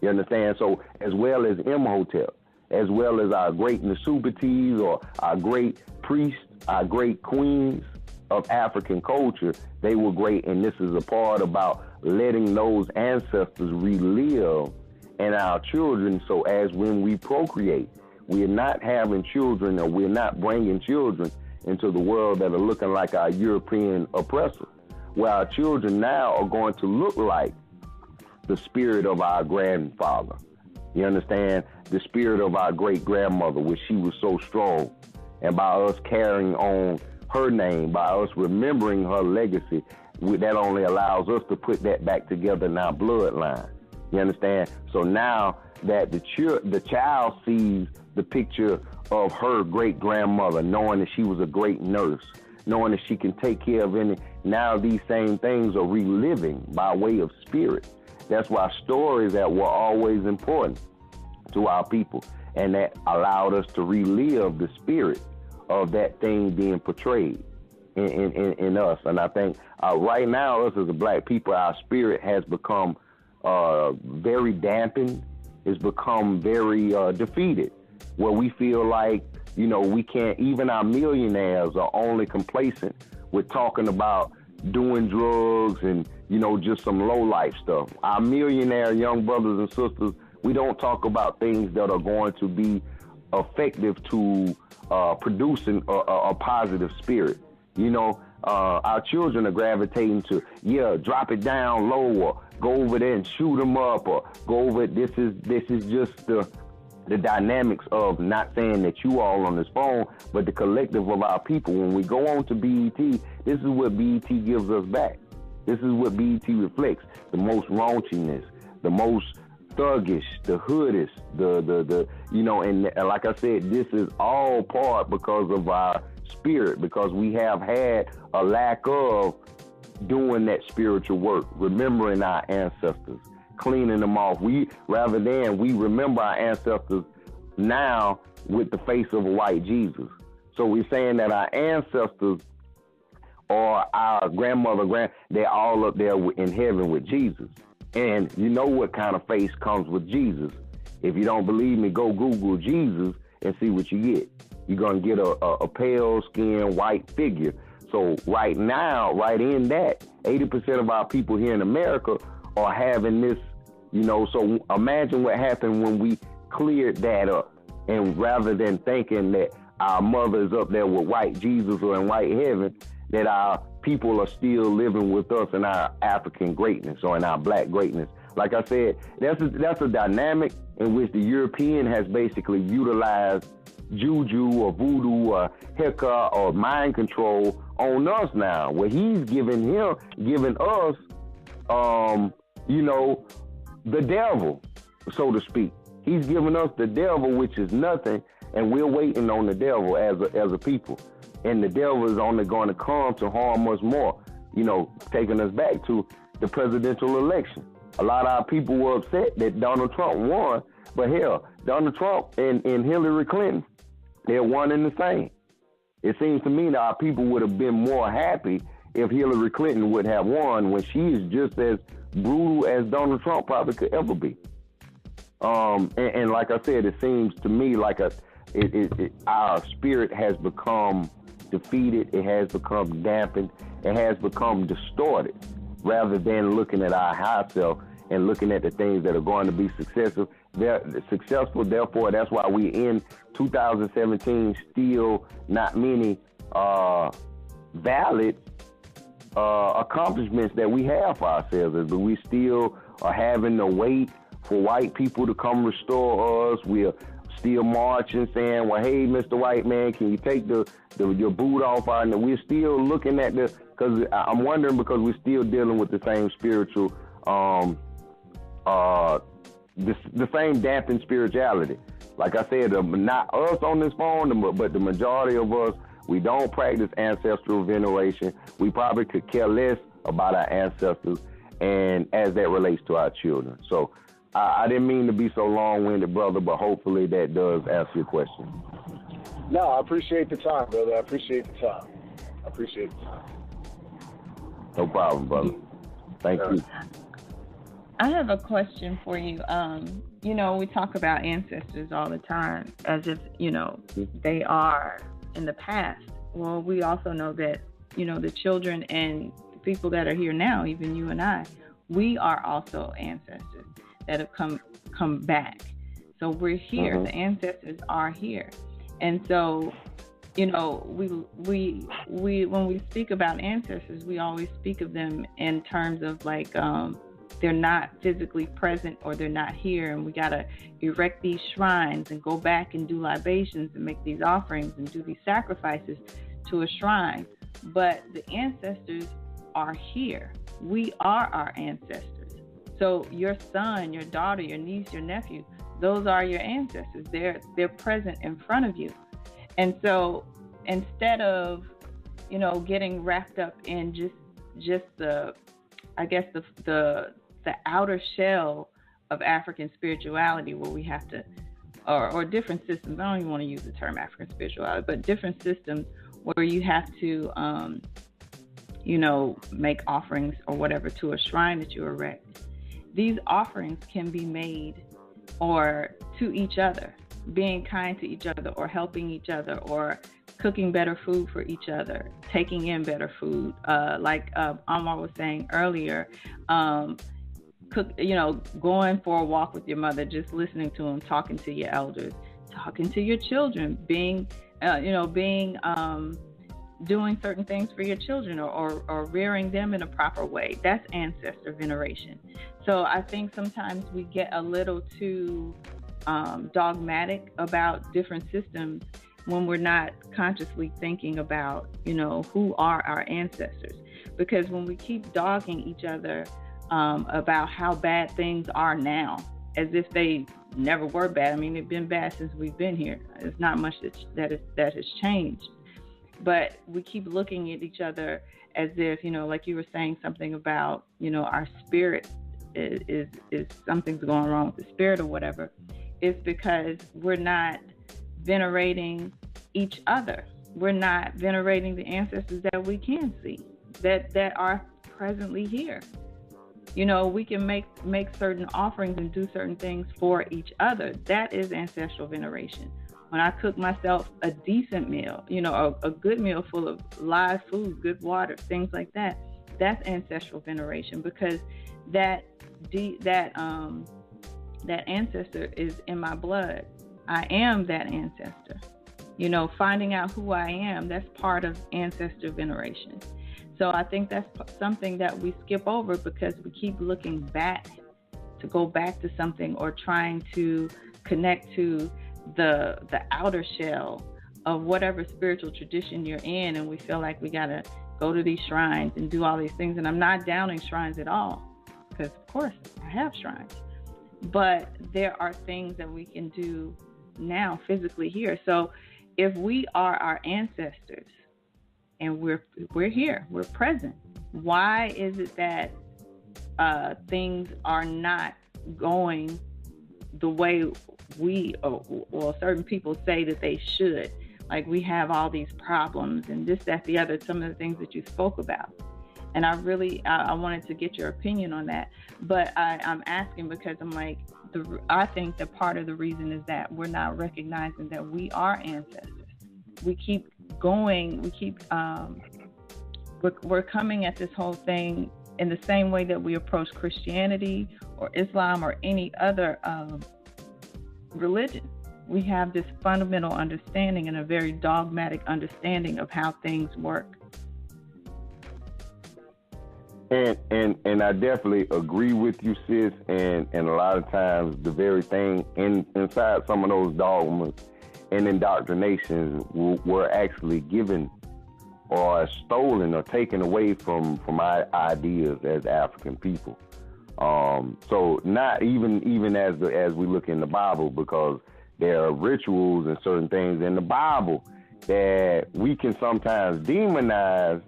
You understand? So as well as Imhotep, as well as our great Nasubites or our great priests, our great queens of African culture, they were great. And this is a part about letting those ancestors relive in our children. So as when we procreate, we're not having children, or we're not bringing children into the world that are looking like our European oppressors, where our children now are going to look like the spirit of our grandfather. You understand? The spirit of our great-grandmother, which she was so strong. And by us carrying on her name, by us remembering her legacy, that only allows us to put that back together in our bloodline. You understand? So now that the child sees the picture of her great-grandmother, knowing that she was a great nurse, knowing that she can take care of any, now these same things are reliving by way of spirit. That's why stories that were always important to our people, and that allowed us to relive the spirit of that thing being portrayed in us. And I think right now, us as a black people, our spirit has become very dampened. It's become very defeated, where we feel like, you know, we can't, even our millionaires are only complacent with talking about doing drugs and, you know, just some low life stuff. Our millionaire young brothers and sisters, we don't talk about things that are going to be effective to producing a positive spirit. You know, our children are gravitating to, drop it down low, or go over there and shoot them up, or go over. This is just the dynamics of, not saying that you all on this phone, but the collective of our people. When we go on to BET, this is what BET gives us back. This is what BET reflects: the most raunchiness, the most thuggish, the hoodest, the you know, and like I said, this is all part because of our spirit, because we have had a lack of doing that spiritual work, remembering our ancestors, cleaning them off. We remember our ancestors now with the face of a white Jesus. So we're saying that our ancestors, or our grandmother, they're all up there in heaven with Jesus. And you know what kind of face comes with Jesus. If you don't believe me, go Google Jesus and see what you get. You're going to get a pale-skinned white figure. So right now, right in that, 80% of our people here in America are having this, you know. So imagine what happened when we cleared that up. And rather than thinking that our mother is up there with white Jesus or in white heaven, that our people are still living with us in our African greatness or in our black greatness. Like I said, that's a dynamic in which the European has basically utilized juju or voodoo or heka or mind control on us now, where he's giving us, you know, the devil, so to speak. He's giving us the devil, which is nothing, and we're waiting on the devil as a people. And the devil is only going to come to harm us more, you know, taking us back to the presidential election. A lot of our people were upset that Donald Trump won, but hell, Donald Trump and Hillary Clinton, they're one and the same. It seems to me that our people would have been more happy if Hillary Clinton would have won, when she is just as brutal as Donald Trump probably could ever be. And like I said, it seems to me like our spirit has become defeated. It has become dampened. It has become distorted, rather than looking at our high self and looking at the things that are going to be successful. Therefore, that's why we in 2017 still not many valid accomplishments that we have for ourselves, but we still are having to wait for white people to come restore us. We're still marching, saying, well, hey, Mr. White Man, can you take your boot off? And we're still looking at this, because I'm wondering, because we're still dealing with the same spiritual, the same dampened spirituality. Like I said, not us on this phone, but the majority of us, we don't practice ancestral veneration. We probably could care less about our ancestors, and as that relates to our children. So I didn't mean to be so long-winded, brother, but hopefully that does answer your question. No, I appreciate the time, brother. I appreciate the time. No problem, brother. Thank you. I have a question for you. We talk about ancestors all the time as if, they are in the past. Well, we also know that, the children and people that are here now, even you and I, we are also ancestors that have come back. So we're here. The ancestors are here. And so, we when we speak about ancestors, we always speak of them in terms of like they're not physically present or they're not here, and we gotta erect these shrines and go back and do libations and make these offerings and do these sacrifices to a shrine. But the ancestors are here. We are our ancestors. So your son, your daughter, your niece, your nephew, those are your ancestors. They're present in front of you. And so instead of, getting wrapped up in just the outer shell of African spirituality, where we have to, or different systems, I don't even want to use the term African spirituality, but different systems where you have to, make offerings or whatever to a shrine that you erect. These offerings can be made or to each other, being kind to each other or helping each other or cooking better food for each other, taking in better food. Like Anwar was saying earlier, going for a walk with your mother, just listening to them, talking to your elders, talking to your children, doing certain things for your children or rearing them in a proper way. That's ancestor veneration. So I think sometimes we get a little too dogmatic about different systems when we're not consciously thinking about, who are our ancestors. Because when we keep dogging each other about how bad things are now, as if they never were bad. I mean, they've been bad since we've been here. There's not much that has changed. But we keep looking at each other as if, like you were saying something about, our spirit is something's going wrong with the spirit or whatever. It's because we're not venerating each other. We're not venerating the ancestors that we can see, that are presently here. We can make certain offerings and do certain things for each other. That is ancestral veneration. When I cook myself a decent meal, a good meal full of live food, good water, things like that, that's ancestral veneration, because that ancestor is in my blood. I am that ancestor. Finding out who I am, that's part of ancestor veneration. So I think that's something that we skip over because we keep looking back to go back to something or trying to connect to the outer shell of whatever spiritual tradition you're in, and we feel like we got to go to these shrines and do all these things. And I'm not downing shrines at all, because of course I have shrines, but there are things that we can do now physically here. So if we are our ancestors and we're here, we're present, why is it that things are not going the way certain people say that they should? Like, we have all these problems and this, that, the other, some of the things that you spoke about. And I wanted to get your opinion on that. But I'm asking because I'm like, I think that part of the reason is that we're not recognizing that we are ancestors. We keep going, we're coming at this whole thing in the same way that we approach Christianity or Islam or any other religion. We have this fundamental understanding and a very dogmatic understanding of how things work. And I definitely agree with you, sis. And a lot of times the very thing inside some of those dogmas and indoctrinations were actually given or stolen or taken away from our ideas as African people. So not even as we look in the Bible, because there are rituals and certain things in the Bible that we can sometimes demonize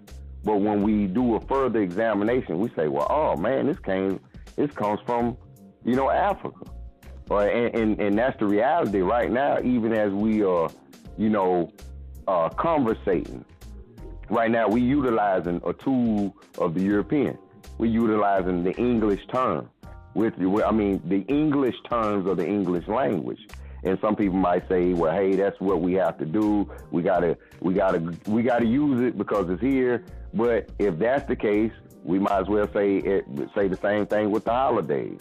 But when we do a further examination, we say, well, oh man, this comes from, Africa. And that's the reality right now, even as we are, conversating. Right now, we utilizing a tool of the European. We're utilizing the English term, the English terms of the English language. And some people might say, well, hey, that's what we have to do. We gotta use it because it's here. But if that's the case, we might as well say the same thing with the holidays.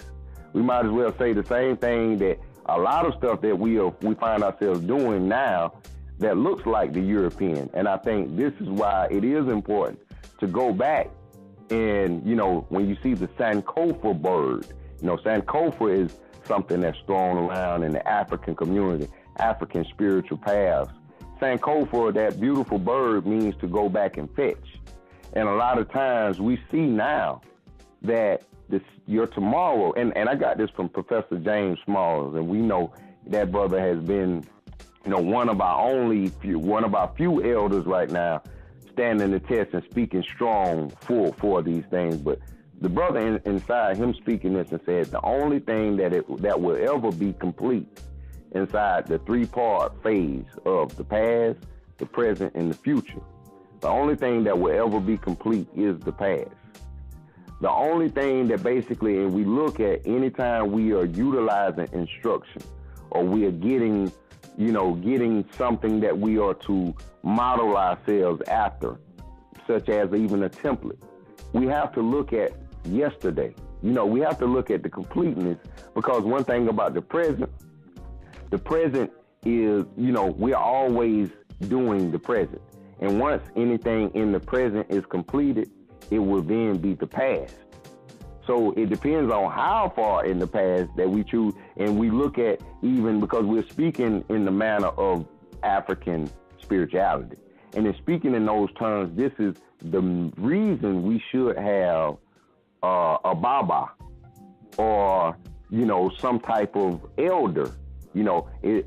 We might as well say the same thing that a lot of stuff that we find ourselves doing now that looks like the European. And I think this is why it is important to go back and, when you see the Sankofa bird, Sankofa is something that's thrown around in the African community, African spiritual paths. Sankofa, that beautiful bird, means to go back and fetch. And a lot of times we see now that your tomorrow, and I got this from Professor James Smalls, and we know that brother has been, one of our few elders right now standing the test and speaking strong for these things. But the brother inside him speaking this and said the only thing that will ever be complete inside the 3-part phase of the past, the present, and the future, the only thing that will ever be complete is the past. The only thing that basically, and we look at anytime we are utilizing instruction or we are getting something that we are to model ourselves after, such as even a template, we have to look at yesterday. We have to look at the completeness, because one thing about the present is, we're always doing the present. And once anything in the present is completed, it will then be the past. So it depends on how far in the past that we choose. And we look at, even because we're speaking in the manner of African spirituality. And in speaking in those terms, this is the reason we should have a Baba or, some type of elder.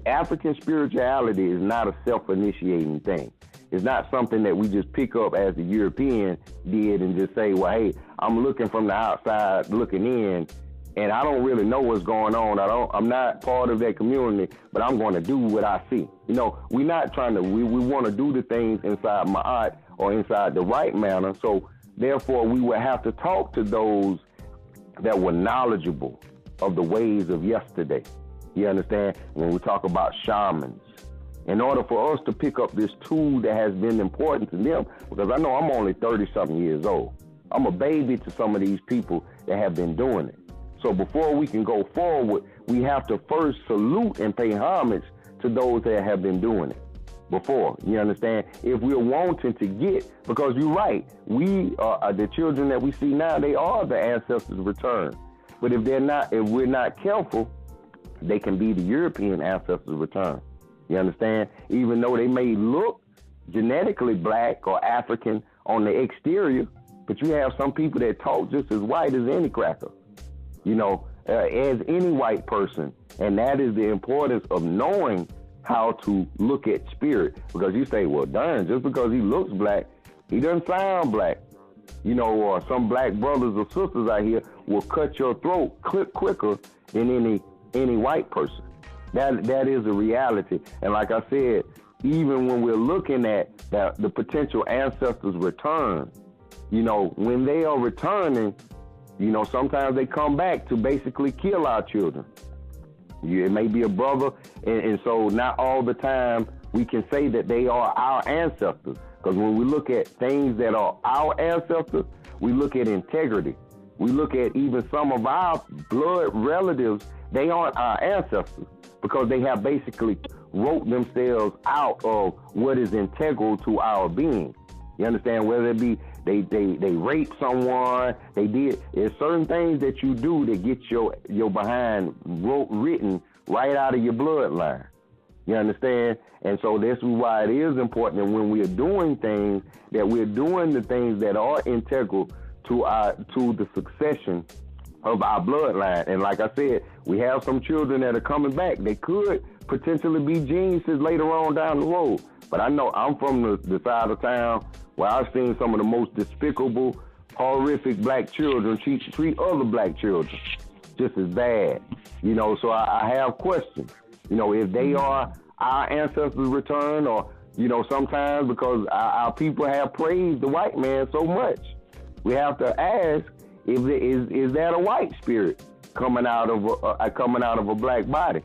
African spirituality is not a self-initiating thing. It's not something that we just pick up as the European did and just say, well, hey, I'm looking from the outside looking in, and I don't really know what's going on. I'm not part of that community, but I'm going to do what I see. We're not trying to, we want to do the things inside Ma'at or inside the right manner. So therefore, we will have to talk to those that were knowledgeable of the ways of yesterday. You understand? When we talk about shamans, in order for us to pick up this tool that has been important to them, because I know I'm only 30-something years old. I'm a baby to some of these people that have been doing it. So before we can go forward, we have to first salute and pay homage to those that have been doing it before. You understand? If we're wanting to get, because you're right, we are the children that we see now, they are the ancestors' return. But if we're not careful, they can be the European ancestors' return. You understand? Even though they may look genetically black or African on the exterior, but you have some people that talk just as white as any cracker, as any white person. And that is the importance of knowing how to look at spirit. Because you say, well, darn, just because he looks black, he doesn't sound black. Or some black brothers or sisters out here will cut your throat quicker than any white person. That is a reality. And like I said, even when we're looking at the potential ancestors' return, when they are returning, sometimes they come back to basically kill our children. It may be a brother, and so not all the time we can say that they are our ancestors. Because when we look at things that are our ancestors, we look at integrity. We look at even some of our blood relatives, they aren't our ancestors, because they have basically wrote themselves out of what is integral to our being. You understand? Whether it be they rape someone, there's certain things that you do that get your behind written right out of your bloodline. You understand? And so this is why it is important that when we are doing things, that we're doing the things that are integral to the succession of our bloodline. And like I said, we have some children that are coming back. They could potentially be geniuses later on down the road. But I know I'm from the side of town where I've seen some of the most despicable, horrific black children treat other black children just as bad. You know, so I have questions. You know, if they are our ancestors' return, or, you know, sometimes because our people have praised the white man so much, we have to ask, is that a white spirit coming out of a black body?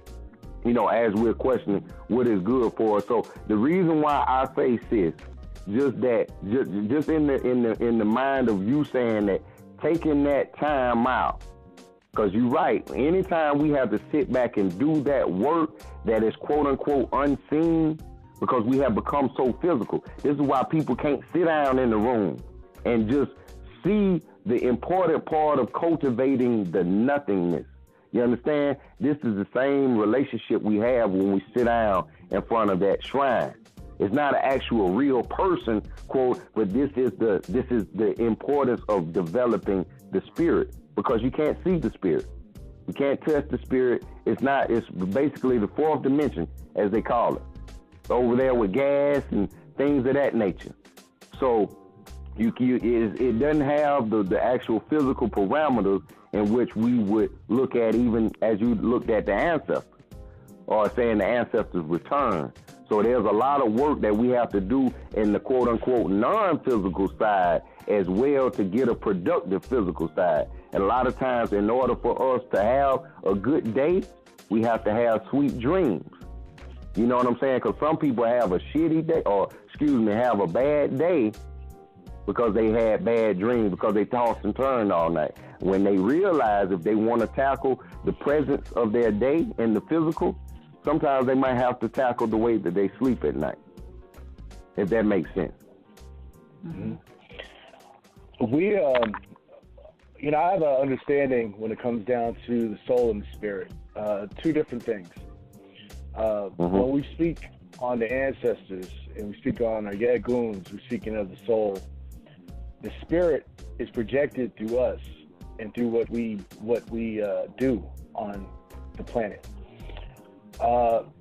You know, as we're questioning what is good for us. So the reason why I say, sis, just in the mind of you saying that, taking that time out, because you're right. Anytime we have to sit back and do that work that is quote unquote unseen, because we have become so physical. This is why people can't sit down in the room and just see the important part of cultivating the nothingness. You understand? This is the same relationship we have when we sit down in front of that shrine. It's not an actual real person, quote, but this is the importance of developing the spirit, because you can't see the spirit. You can't touch the spirit. It's basically the fourth dimension, as they call it, over there with gas and things of that nature. So it doesn't have the actual physical parameters in which we would look at, even as you looked at the ancestors, or saying the ancestors' return. So there's a lot of work that we have to do in the quote-unquote non-physical side as well to get a productive physical side. And a lot of times, in order for us to have a good day, we have to have sweet dreams. You know what I'm saying? Because some people have a shitty day, have a bad day because they had bad dreams, because they tossed and turned all night. When they realize if they want to tackle the presence of their day in the physical, sometimes they might have to tackle the way that they sleep at night, if that makes sense. Mm-hmm. I have an understanding when it comes down to the soul and the spirit. Two different things. When we speak on the ancestors and we speak on our Yaguns, we're speaking of the soul. The spirit is projected through us and through what we do on the planet.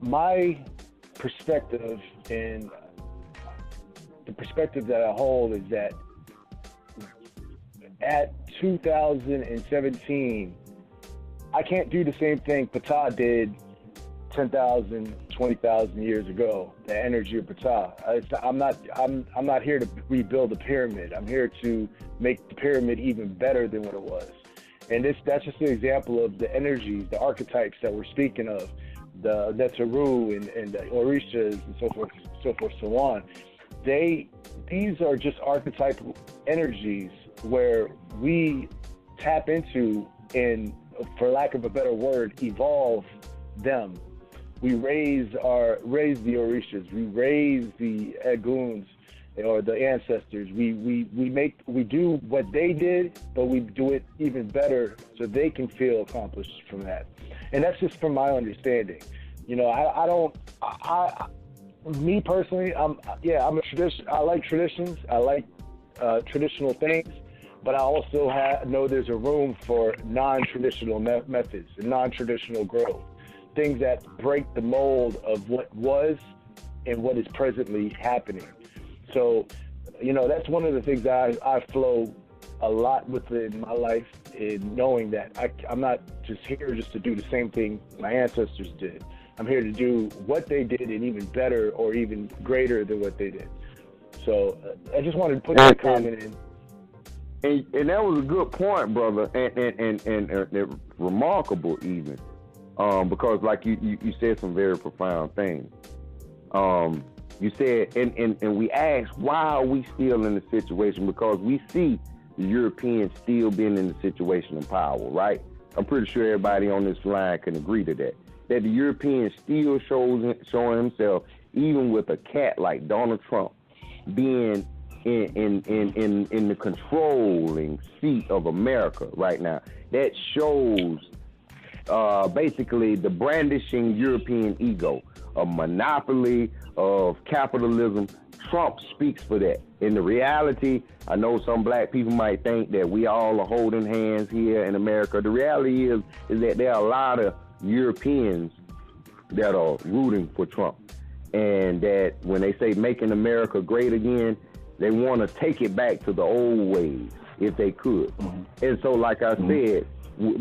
My perspective, and the perspective that I hold, is that at 2017, I can't do the same thing Ptah did 10,000, 20,000 years ago. The energy of Ptah. I'm not here to rebuild the pyramid. I'm here to make the pyramid even better than what it was. And that's just an example of the energies, the archetypes that we're speaking of, the Neteru and the Orishas and so forth, so on. These are just archetypal energies where we tap into and, for lack of a better word, evolve them. We raise the Orishas, we raise the Aguns or the ancestors. We do what they did, but we do it even better so they can feel accomplished from that. And that's just from my understanding. You know, me personally, I'm a tradition. I like traditions. I like traditional things, but I also know there's a room for non-traditional methods and non-traditional growth, things that break the mold of what was and what is presently happening. So, you know, that's one of the things that I flow a lot within my life, in knowing that I'm not just here just to do the same thing my ancestors did. I'm here to do what they did and even better or even greater than what they did. So I just wanted to put that comment in. And that was a good point, brother, and remarkable even, because like you said some very profound things. You said, and we asked, why are we still in the situation? Because we see the Europeans still being in the situation of power, right? I'm pretty sure everybody on this line can agree to that. That the European still showing himself, even with a cat like Donald Trump, being in the controlling seat of America right now. That shows basically the brandishing European ego, a monopoly of capitalism. Trump speaks for that. In the reality, I know some black people might think that we all are holding hands here in America. The reality is that there are a lot of Europeans that are rooting for Trump, and that when they say making America great again, They want to take it back to the old ways if they could. And so, like I said,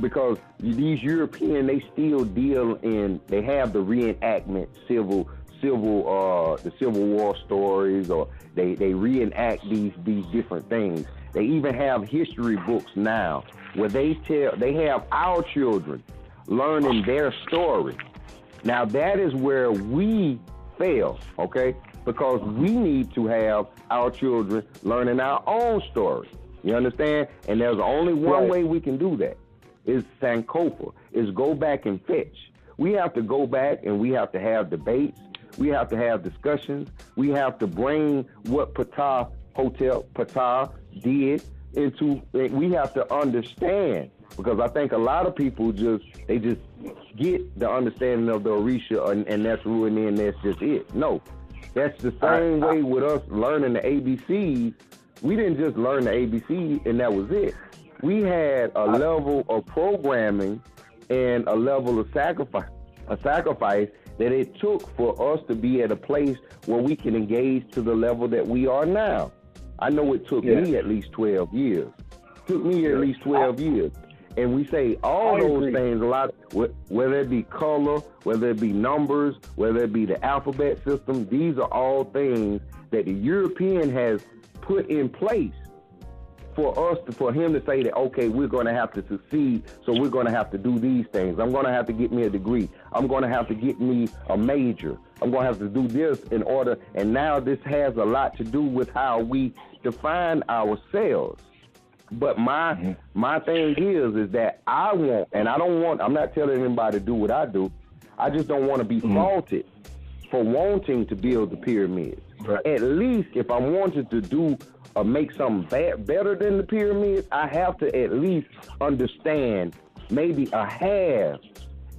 because these European, they still deal in, they have the reenactment the Civil War stories, or they reenact these different things. They even have history books now where they have our children learning their story. Now that is where we fail, okay? Because we need to have our children learning our own story. You understand? And there's only one way we can do that. Is Sankofa, is go back and fetch. We have to go back and we have to have debates. We have to have discussions. We have to bring what Ptah did into, we have to understand, because I think a lot of people just get the understanding of the Orisha and that's ruined and that's just it. No, that's the same way with us learning the ABCs. We didn't just learn the ABC and that was it. We had a level of programming and a level of sacrifice that it took for us to be at a place where we can engage to the level that we are now. I know it took me at least 12 years. It took me at least 12 years. And we say all those things, a lot, whether it be color, whether it be numbers, whether it be the alphabet system, these are all things that the European has put in place for him to say that, okay, we're going to have to succeed, so we're going to have to do these things. I'm going to have to get me a degree. I'm going to have to get me a major. I'm going to have to do this in order. And now this has a lot to do with how we define ourselves. But my thing is that I want, and I'm not telling anybody to do what I do. I just don't want to be faulted for wanting to build the pyramids. Right. At least if I wanted to do or make something better than the pyramids, I have to at least understand maybe a half.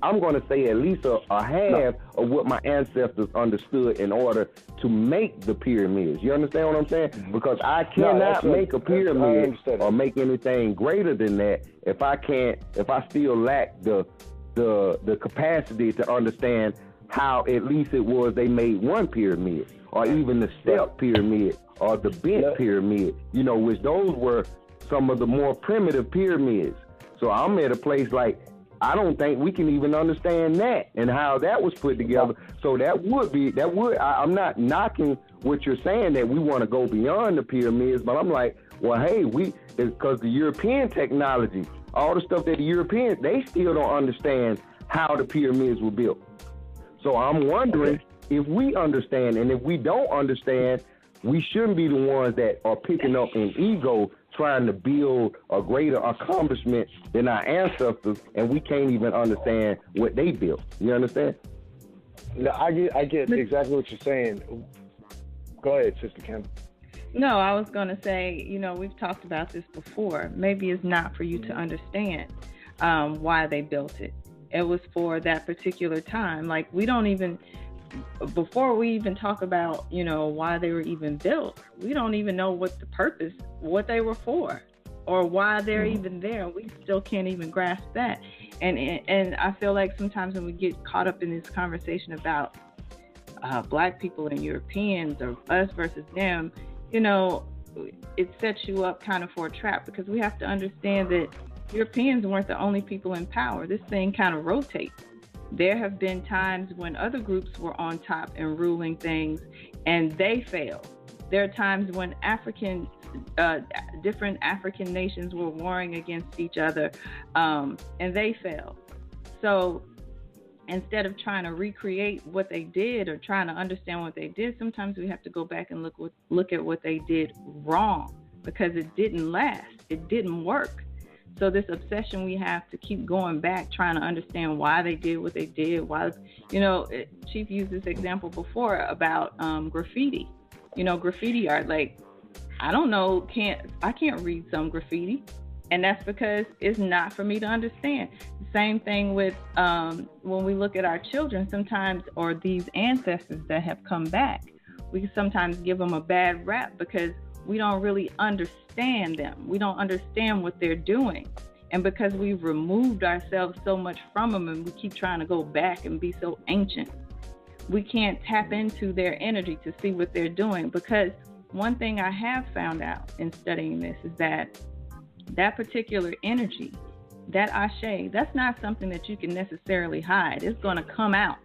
I'm going to say at least a half of what my ancestors understood in order to make the pyramids. You understand what I'm saying? Because I cannot make a pyramid or make anything greater than that if I still lack the capacity to understand how at least it was they made one pyramid, or even the step pyramid, or the bent pyramid, which those were some of the more primitive pyramids. So I'm at a place like, I don't think we can even understand that and how that was put together. So I'm not knocking what you're saying that we want to go beyond the pyramids, but I'm like, well, hey, because the European technology, all the stuff that the Europeans, they still don't understand how the pyramids were built. So I'm wondering if we understand, and if we don't understand, we shouldn't be the ones that are picking up an ego trying to build a greater accomplishment than our ancestors, and we can't even understand what they built. You understand? No, I get exactly what you're saying. Go ahead, Sister Kim. No, I was going to say, we've talked about this before. Maybe it's not for you to understand why they built it. It was for that particular time. Like, we don't even, before we even talk about, why they were even built, we don't even know what the purpose, what they were for, or why they're even there. We still can't even grasp that. And I feel like sometimes when we get caught up in this conversation about Black people and Europeans, or us versus them, it sets you up kind of for a trap, because we have to understand that Europeans weren't the only people in power. This thing kind of rotates. There have been times when other groups were on top and ruling things, and they failed. There are times when different African nations were warring against each other, and they failed. So instead of trying to recreate what they did or trying to understand what they did, sometimes we have to go back and look at what they did wrong, because it didn't last. It didn't work. So this obsession we have to keep going back, trying to understand why they did what they did. Why, Chief used this example before about graffiti. Graffiti art. Like, I don't know, I can't read some graffiti, and that's because it's not for me to understand. The same thing with when we look at our children sometimes, or these ancestors that have come back, we sometimes give them a bad rap because we don't really understand them. We don't understand what they're doing. And because we've removed ourselves so much from them, and we keep trying to go back and be so ancient, we can't tap into their energy to see what they're doing, because one thing I have found out in studying this is that that particular energy, that ashe, that's not something that you can necessarily hide. It's going to come out.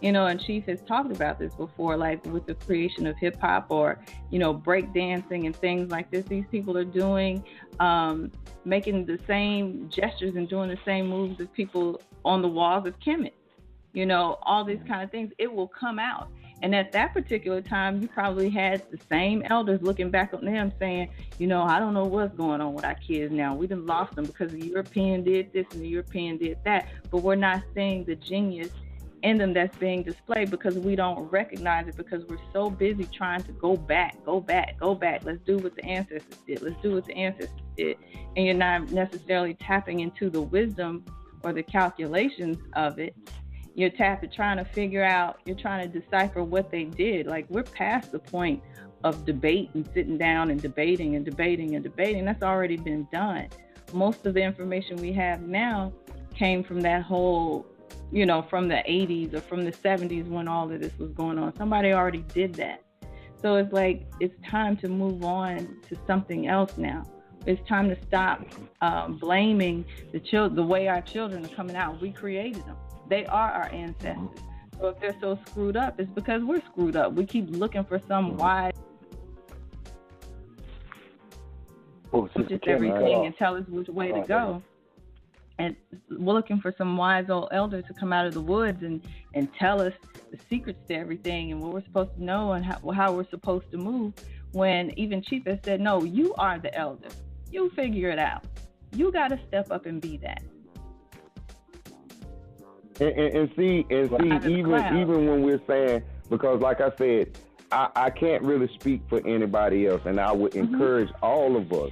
And Chief has talked about this before, like with the creation of hip hop or, break dancing and things like this. These people are doing, making the same gestures and doing the same moves as people on the walls of Kemet. All these kind of things. It will come out. And at that particular time, you probably had the same elders looking back on them saying, I don't know what's going on with our kids now. We done lost them because the European did this and the European did that. But we're not seeing the genius in them that's being displayed because we don't recognize it, because we're so busy trying to go back. Let's do what the ancestors did. And you're not necessarily tapping into the wisdom or the calculations of it. You're trying to figure out, you're trying to decipher what they did. Like, we're past the point of debate and sitting down and debating. That's already been done. Most of the information we have now came from that whole, from the 80s or from the 70s when all of this was going on. Somebody already did that. So it's like, it's time to move on to something else now. It's time to stop blaming the way our children are coming out. We created them. They are our ancestors. So if they're so screwed up, it's because we're screwed up. We keep looking for some wise, just everything and tell us which way to go. And we're looking for some wise old elder to come out of the woods and tell us the secrets to everything and what we're supposed to know and how we're supposed to move, when even Chief has said, no, you are the elder. You figure it out. You got to step up and be that. And see, even when we're saying, because like I said, I can't really speak for anybody else, and I would encourage all of us,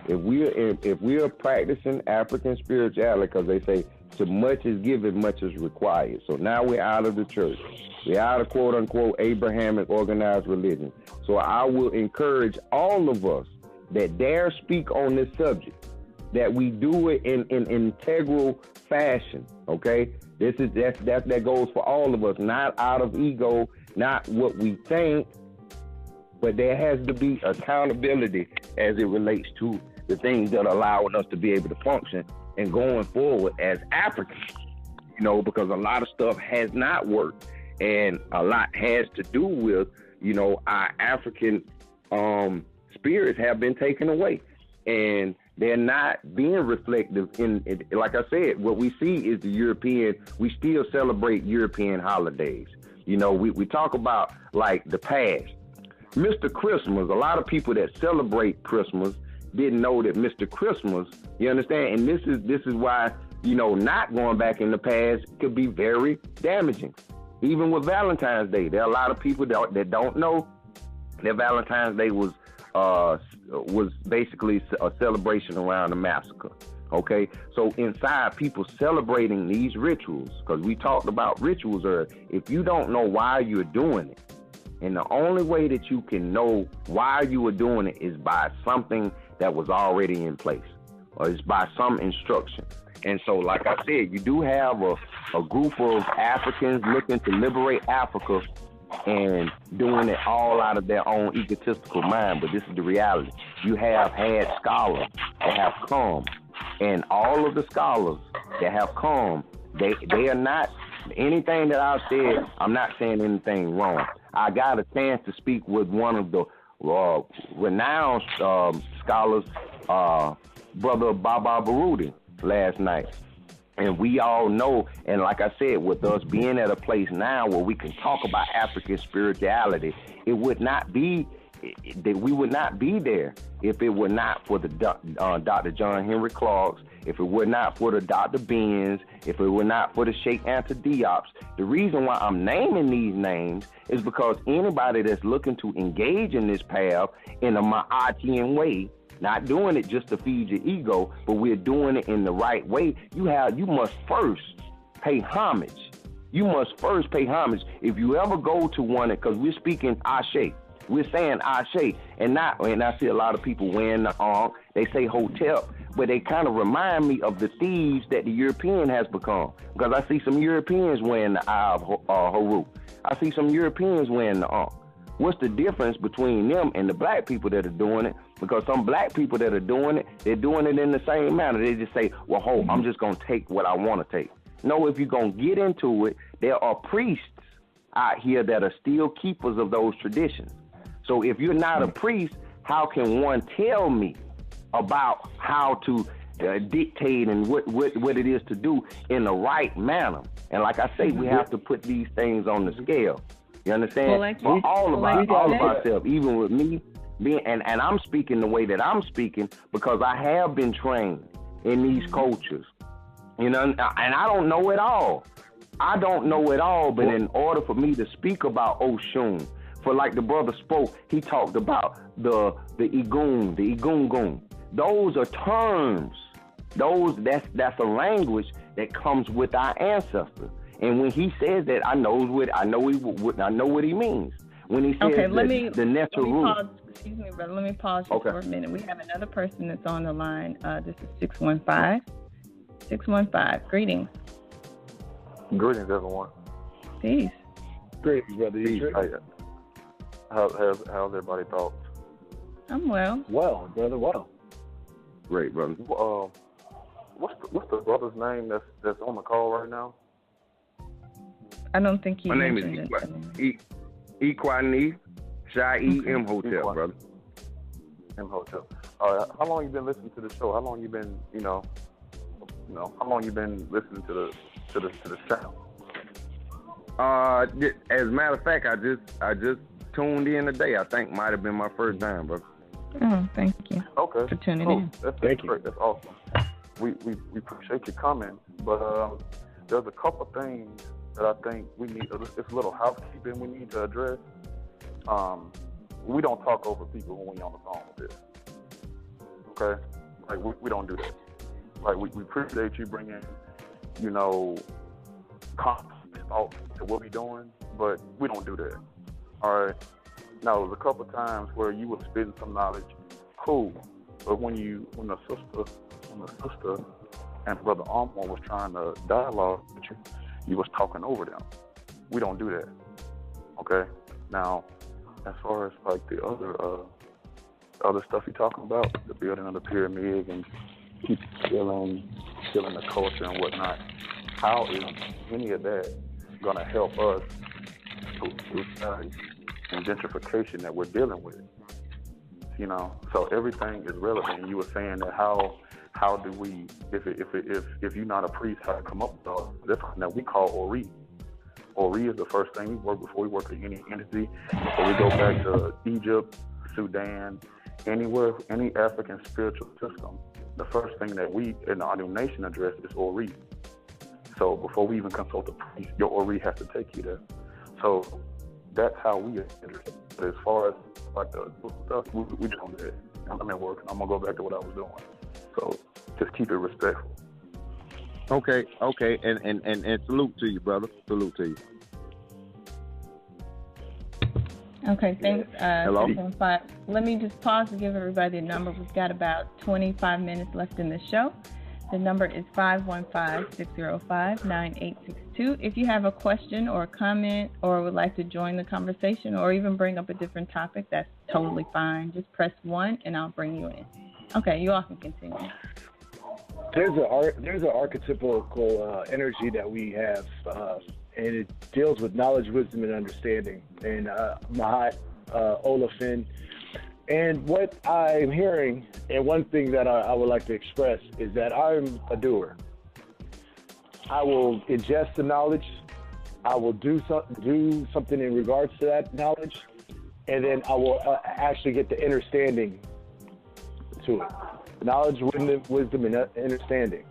if we're practicing African spirituality, because they say, so much is given, much is required. So now we're out of the church. We're out of quote unquote Abrahamic organized religion. So I will encourage all of us that dare speak on this subject, that we do it in integral fashion. Okay, that goes for all of us, not out of ego, not what we think, but there has to be accountability as it relates to the things that are allowing us to be able to function and going forward as Africans, because a lot of stuff has not worked, and a lot has to do with, our African spirits have been taken away, and they're not being reflective in it. Like I said, what we see is we still celebrate European holidays. We talk about like the past. Mr. Christmas, a lot of people that celebrate Christmas didn't know that Mr. Christmas, you understand? And this is why, not going back in the past could be very damaging. Even with Valentine's Day, there are a lot of people that don't know that Valentine's Day was basically a celebration around the massacre. Okay, so inside people celebrating these rituals, because we talked about rituals earlier, if you don't know why you're doing it, and the only way that you can know why you are doing it is by something that was already in place, or it's by some instruction. And so, like I said, you do have a group of Africans looking to liberate Africa and doing it all out of their own egotistical mind. But this is the reality. You have had scholars that have come, and all of the scholars that have come, they are not, anything that I've said, I'm not saying anything wrong. I got a chance to speak with one of the renowned scholars, Brother Baba Baruti, last night. And we all know, and like I said, with us being at a place now where we can talk about African spirituality, it would not be that we would not be there if it were not for the Dr. John Henry Clarks, if it were not for the Dr. Benz, if it were not for the Sheikh Anta Diops. The reason why I'm naming these names is because anybody that's looking to engage in this path in a Ma'atian way, not doing it just to feed your ego, but we're doing it in the right way, you must first pay homage. You must first pay homage. If you ever go to one, because we're speaking Ashe, we're saying Ashe, and I see a lot of people wearing the Ankh, they say Hotep, but they kind of remind me of the thieves that the European has become, because I see some Europeans wearing the Eye of Horus. I see some Europeans wearing the Ankh. What's the difference between them and the black people that are doing it? Because some black people that are doing it, they're doing it in the same manner. They just say, well, I'm just going to take what I want to take. No, if you're going to get into it, there are priests out here that are still keepers of those traditions. So if you're not a priest, how can one tell me about how to dictate and what it is to do in the right manner? And like I say, we have to put these things on the scale. You understand? Well, For all of ourselves, even with me being, and I'm speaking the way that I'm speaking because I have been trained in these cultures. You know, and I don't know it all. I don't know it all, but in order for me to speak about Oshun, for like the brother spoke, he talked about the Igun, the Igungun. Those are terms. That's a language that comes with our ancestors. And when he says that, I know what he means. When he says the Neteru. Excuse me, brother. Let me pause just for a minute. We have another person that's on the line. This is 615. 615. Greetings. Greetings, everyone. Peace. Greetings, brother. Peace. How's everybody thoughts? I'm well. Well, brother, well. Great, brother. What's the brother's name that's on the call right now? I don't think he. My name is Equani Shai Imhotep, brother. Imhotep. All right. How long you been listening to the show? How long you been, how long you been listening to the sound? As a matter of fact, I just tuned in today. I think might have been my first time, bro. Oh, thank you. Okay. For tuning in. That's great. That's awesome. We appreciate you coming, but there's a couple things that I think we need. It's a little housekeeping we need to address. We don't talk over people when we on the phone with this. Okay, like we don't do that. Like we appreciate you bringing, constant thoughts to what we doing, but we don't do that. All right. Now there's a couple times where you were spitting some knowledge, cool, but when the sister and Brother Armor was trying to dialogue with you, you was talking over them. We don't do that. Okay. Now, as far as like the other stuff you're talking about, the building of the pyramid and keep killing the culture and whatnot, how is any of that gonna help us to and gentrification that we're dealing with? So everything is relevant. You were saying that how do we, if you're not a priest, how to come up with all this that we call Ori. Ori is the first thing we work before we work with any entity. Before we go back to Egypt, Sudan, anywhere, any African spiritual system, the first thing that we in our new nation address is Ori. So before we even consult a priest, your Ori has to take you there. So that's how we address it. But as far as like the stuff, we don't do that. I'm at work and I'm gonna go back to what I was doing. So just keep it respectful. Okay, and salute to you, brother. Salute to you. Okay, thanks. Hello? Let me just pause to give everybody a number. We've got about 25 minutes left in the show. The number is 515-605-9862. If you have a question or a comment or would like to join the conversation or even bring up a different topic, that's totally fine. Just press 1 and I'll bring you in. Okay, you all can continue. There's an archetypical energy that we have, and it deals with knowledge, wisdom, and understanding. And Mahat, Olafin. And what I'm hearing, and one thing that I would like to express, is that I'm a doer. I will ingest the knowledge. I will do something in regards to that knowledge, and then I will actually get the understanding to it. Knowledge, wisdom, and understanding.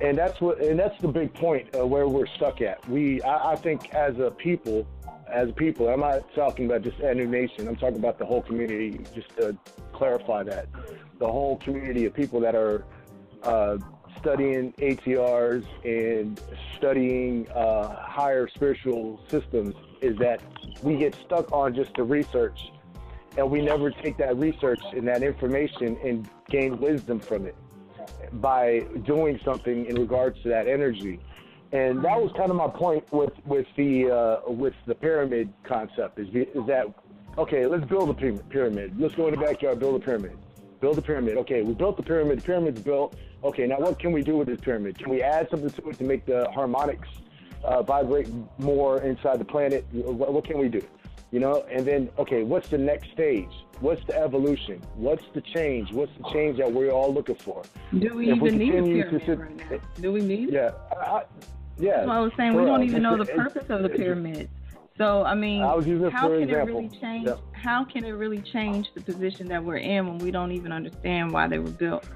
And that's the big point where we're stuck at. I think as a people, I'm not talking about just Anu Nation. I'm talking about the whole community, just to clarify that. The whole community of people that are studying ATRs and studying higher spiritual systems is that we get stuck on just the research, and we never take that research and that information and gain wisdom from it by doing something in regards to that energy. And that was kind of my point with the pyramid concept is that okay, let's build a pyramid. Let's go in the backyard, build a pyramid. Build a pyramid. Okay, we built the pyramid. The pyramid's built. Okay, now what can we do with this pyramid? Can we add something to it to make the harmonics vibrate more inside the planet? What can we do? You know, and then, okay, what's the next stage? What's the evolution? What's the change? What's the change that we're all looking for? Do we even need a pyramid right now? Do we need it? Yeah. Yeah. That's what I was saying. We don't even know the purpose of the pyramid. So, I mean, how can it really change? Yep. How can it really change the position that we're in when we don't even understand why they were built?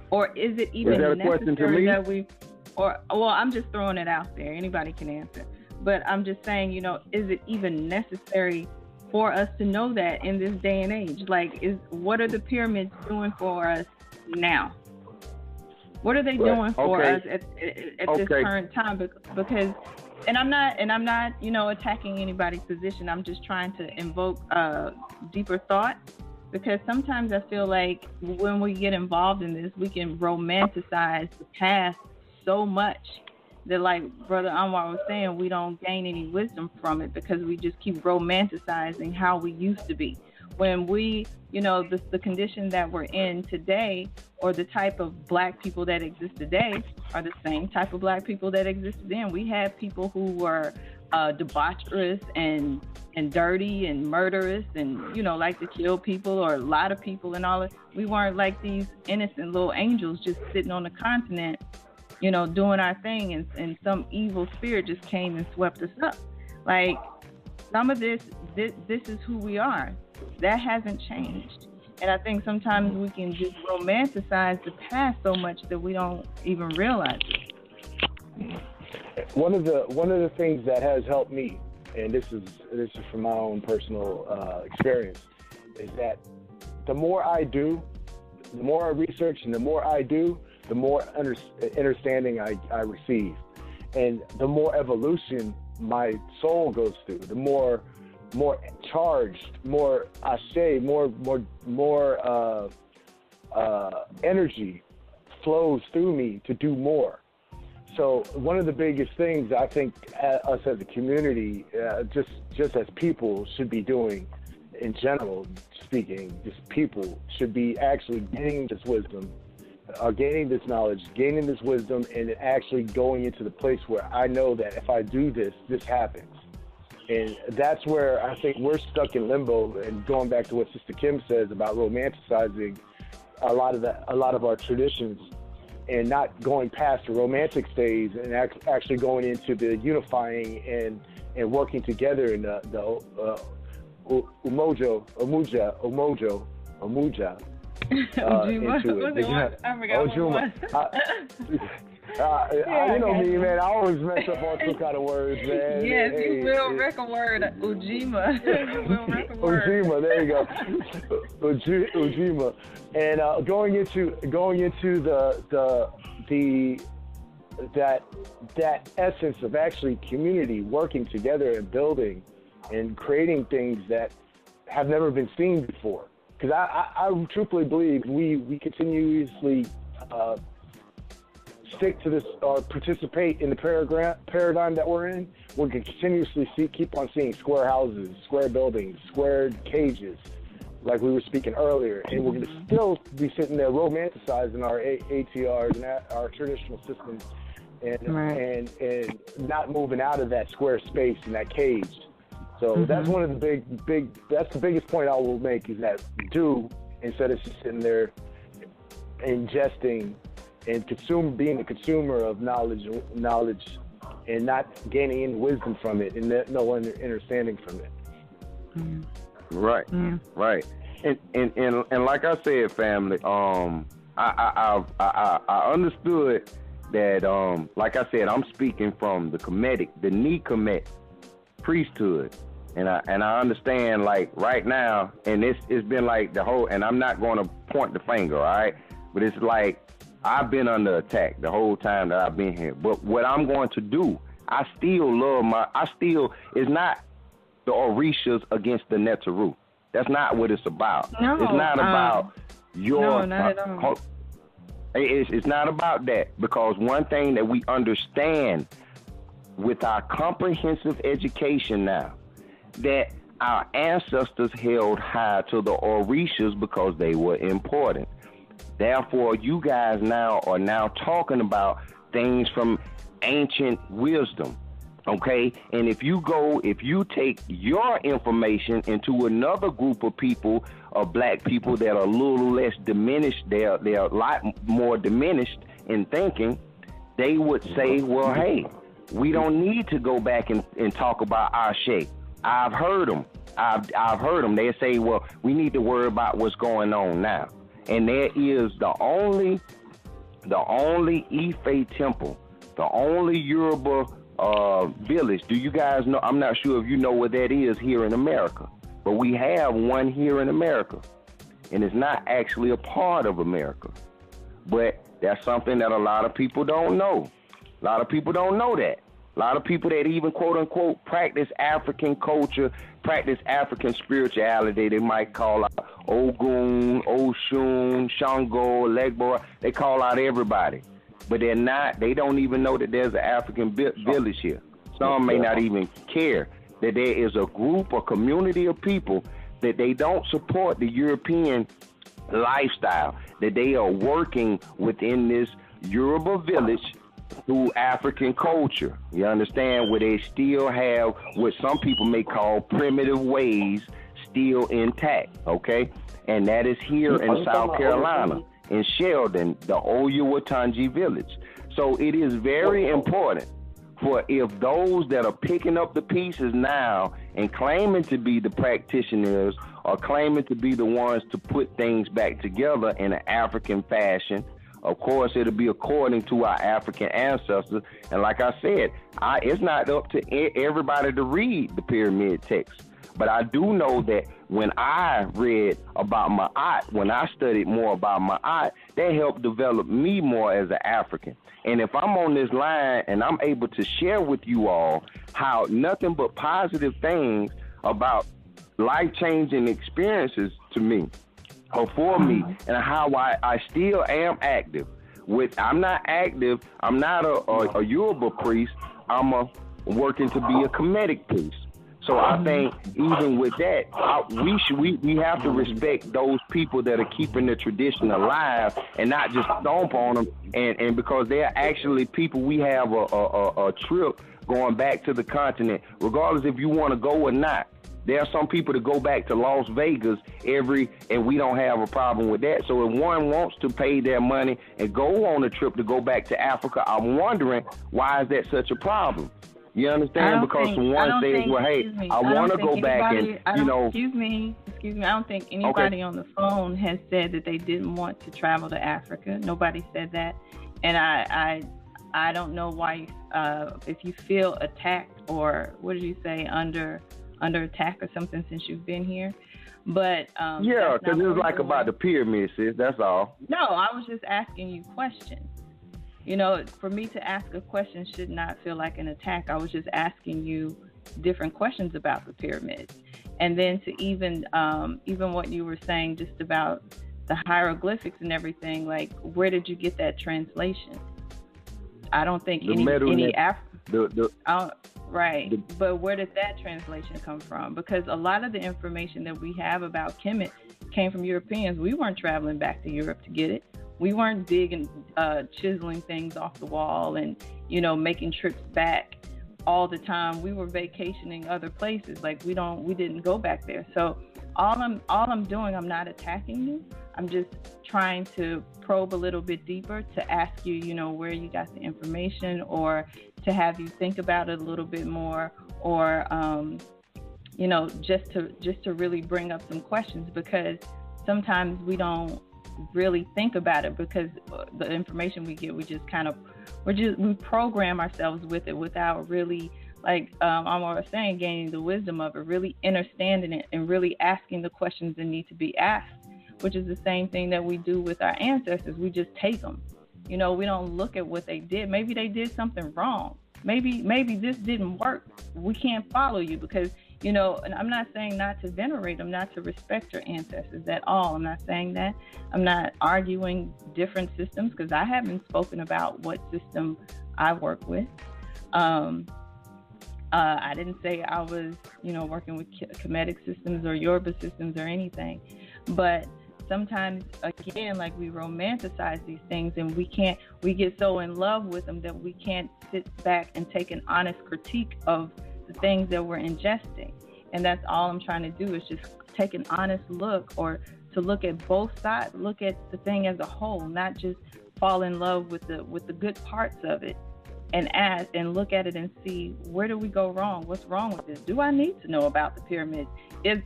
Or is it even necessary that we? Or well, I'm just throwing it out there. Anybody can answer. But I'm just saying, you know, is it even necessary for us to know that in this day and age? Like, what are the pyramids doing for us now? What are they doing for us at this current time? Because, and I'm not, you know, attacking anybody's position. I'm just trying to invoke deeper thought, because sometimes I feel like when we get involved in this, we can romanticize the past so much that, like Brother Anwar was saying, we don't gain any wisdom from it because we just keep romanticizing how we used to be. When we, you know, the condition that we're in today, or the type of black people that exist today, are the same type of black people that existed then. We had people who were debaucherous and dirty and murderous and, you know, like to kill people, or a lot of people and all that. We weren't like these innocent little angels just sitting on the continent, you know, doing our thing, and some evil spirit just came and swept us up. Like, some of this is who we are. That hasn't changed. And I think sometimes we can just romanticize the past so much that we don't even realize it. One of the things that has helped me, and this is from my own personal experience, is that the more I do, the more I research, and the more I do, the more understanding I receive, and the more evolution my soul goes through, the more charged, more ashe, more energy flows through me to do more. So one of the biggest things I think us as a community, just as people, should be doing, in general speaking, just people should be actually gaining this wisdom, gaining this knowledge, gaining this wisdom, and actually going into the place where I know that if I do this, this happens. And that's where I think we're stuck in limbo. And going back to what Sister Kim says about romanticizing a lot of our traditions, and not going past the romantic stage and actually going into the unifying and working together in the umoja. Into it. I forgot what it was. You know me, man. I always mess up all two kind of words, man. Yes, you will wreck a word. Ujima. You will wreck a word. Ujima, there you go. Ujima. And going into that essence of actually community working together and building and creating things that have never been seen before. Because I truthfully believe we continuously stick to this or participate in the paradigm that we're in. We're going to continuously keep on seeing square houses, square buildings, square cages, like we were speaking earlier. And we're going to still be sitting there romanticizing our ATRs and our traditional systems and not moving out of that square space and that cage. So that's one of the that's the biggest point I will make, is that do, instead of just sitting there ingesting and being the consumer of knowledge and not gaining any wisdom from it and no understanding from it. Right. And like I said, family, I understood that, like I said, I'm speaking from the Kemet priesthood. And I understand, like, right now, and it's been like the whole, and I'm not going to point the finger, all right? But it's like I've been under attack the whole time that I've been here. But what I'm going to do, it's not the Orishas against the Netaru. That's not what it's about. No, it's not about your... No, not at all. It's not about that, because one thing that we understand with our comprehensive education now, that our ancestors held high to the Orishas because they were important. Therefore, you guys now are talking about things from ancient wisdom, okay? And if you take your information into another group of people, of black people that are a little less diminished, they're a lot more diminished in thinking, they would say, well, hey, we don't need to go back and talk about Ashe. I've heard them. I've heard them. They say, well, we need to worry about what's going on now. And there is the only Ife temple, the only Yoruba village. Do you guys know? I'm not sure if you know what that is here in America, but we have one here in America, and it's not actually a part of America. But that's something that a lot of people don't know. A lot of people don't know that. A lot of people that even quote unquote practice African culture, practice African spirituality, they might call out Ogun, Oshun, Shango, Legbo. They call out everybody, but they don't even know that there's an African village here. Some may not even care that there is a group or community of people that they don't support the European lifestyle, that they are working within this Yoruba village through African culture. You understand? Where they still have what some people may call primitive ways still intact, okay? And that is here in South Carolina, in Sheldon, the Oyo-Watanji village. So it is very important for if those that are picking up the pieces now and claiming to be the practitioners or claiming to be the ones to put things back together in an African fashion. Of course, it'll be according to our African ancestors. And like I said, it's not up to everybody to read the pyramid text. But I do know that when I read about Ma'at, when I studied more about Ma'at, that helped develop me more as an African. And if I'm on this line and I'm able to share with you all how nothing but positive things about life-changing experiences to me or for me, and how I still am active. I'm not active. I'm not a Yoruba priest. I'm working to be a Kemetic priest. So I think even with that, we have to respect those people that are keeping the tradition alive and not just stomp on them. And because they're actually people, we have a trip going back to the continent, regardless if you want to go or not. There are some people that go back to Las Vegas and we don't have a problem with that. So if one wants to pay their money and go on a trip to go back to Africa, I'm wondering, why is that such a problem? You understand? Because someone says, well, hey, I want to go back and, Excuse me. I don't think anybody on the phone has said that they didn't want to travel to Africa. Nobody said that. And I don't know why, if you feel attacked or, what did you say, under attack or something since you've been here. But yeah, because it was like about the pyramid, sis. That's all. No, I was just asking you questions. You know, for me to ask a question should not feel like an attack. I was just asking you different questions about the pyramids. And then to even what you were saying just about the hieroglyphics and everything, like, where did you get that translation? I don't think but where did that translation come from? Because a lot of the information that we have about Kemet came from Europeans. We weren't traveling back to Europe to get it. We weren't digging, chiseling things off the wall and, making trips back all the time. We were vacationing other places. Like we didn't go back there. So all I'm doing, I'm not attacking you. I'm just trying to probe a little bit deeper to ask you, where you got the information, or to have you think about it a little bit more, or, just to really bring up some questions, because sometimes we don't really think about it, because the information we get, we program ourselves with it without really, like I was saying, gaining the wisdom of it, really understanding it, and really asking the questions that need to be asked, which is the same thing that we do with our ancestors. We just take them. We don't look at what they did. Maybe they did something wrong. Maybe this didn't work. We can't follow you because, and I'm not saying not to venerate them, not to respect your ancestors at all. I'm not saying that. I'm not arguing different systems, because I haven't spoken about what system I work with. I didn't say I was, working with Kemetic systems or Yoruba systems or anything. But sometimes, again, like we romanticize these things and we get so in love with them that we can't sit back and take an honest critique of the things that we're ingesting. And that's all I'm trying to do, is just take an honest look, or to look at both sides, look at the thing as a whole, not just fall in love with the good parts of it, and look at it and see, where do we go wrong? What's wrong with this? Do I need to know about the pyramids?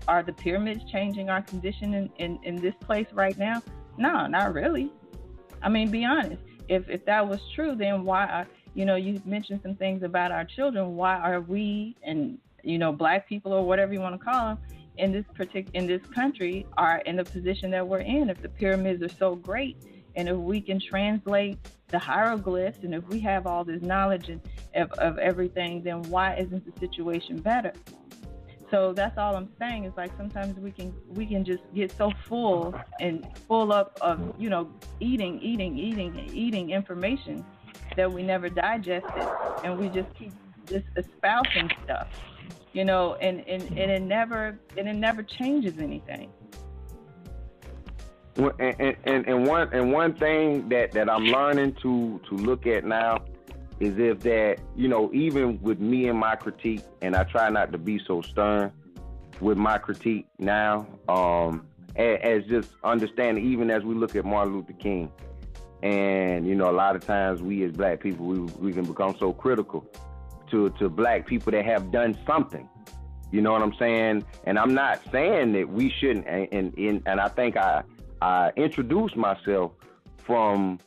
Are the pyramids changing our condition in this place right now? No, not really. I mean, be honest. If that was true, then why, you mentioned some things about our children. Why are we, and, black people, or whatever you want to call them, in this country, are in the position that we're in? If the pyramids are so great, and if we can translate the hieroglyphs, and if we have all this knowledge of everything, then why isn't the situation better? So that's all I'm saying, is like sometimes we can just get so full up of, eating information that we never digest it, and we just keep just espousing stuff, and it never changes anything. And one thing that I'm learning to look at now is if that, even with me and my critique, and I try not to be so stern with my critique now, as just understanding, even as we look at Martin Luther King, and, a lot of times we as black people, we can become so critical to black people that have done something. You know what I'm saying? And I'm not saying that we shouldn't, and I think I introduced myself from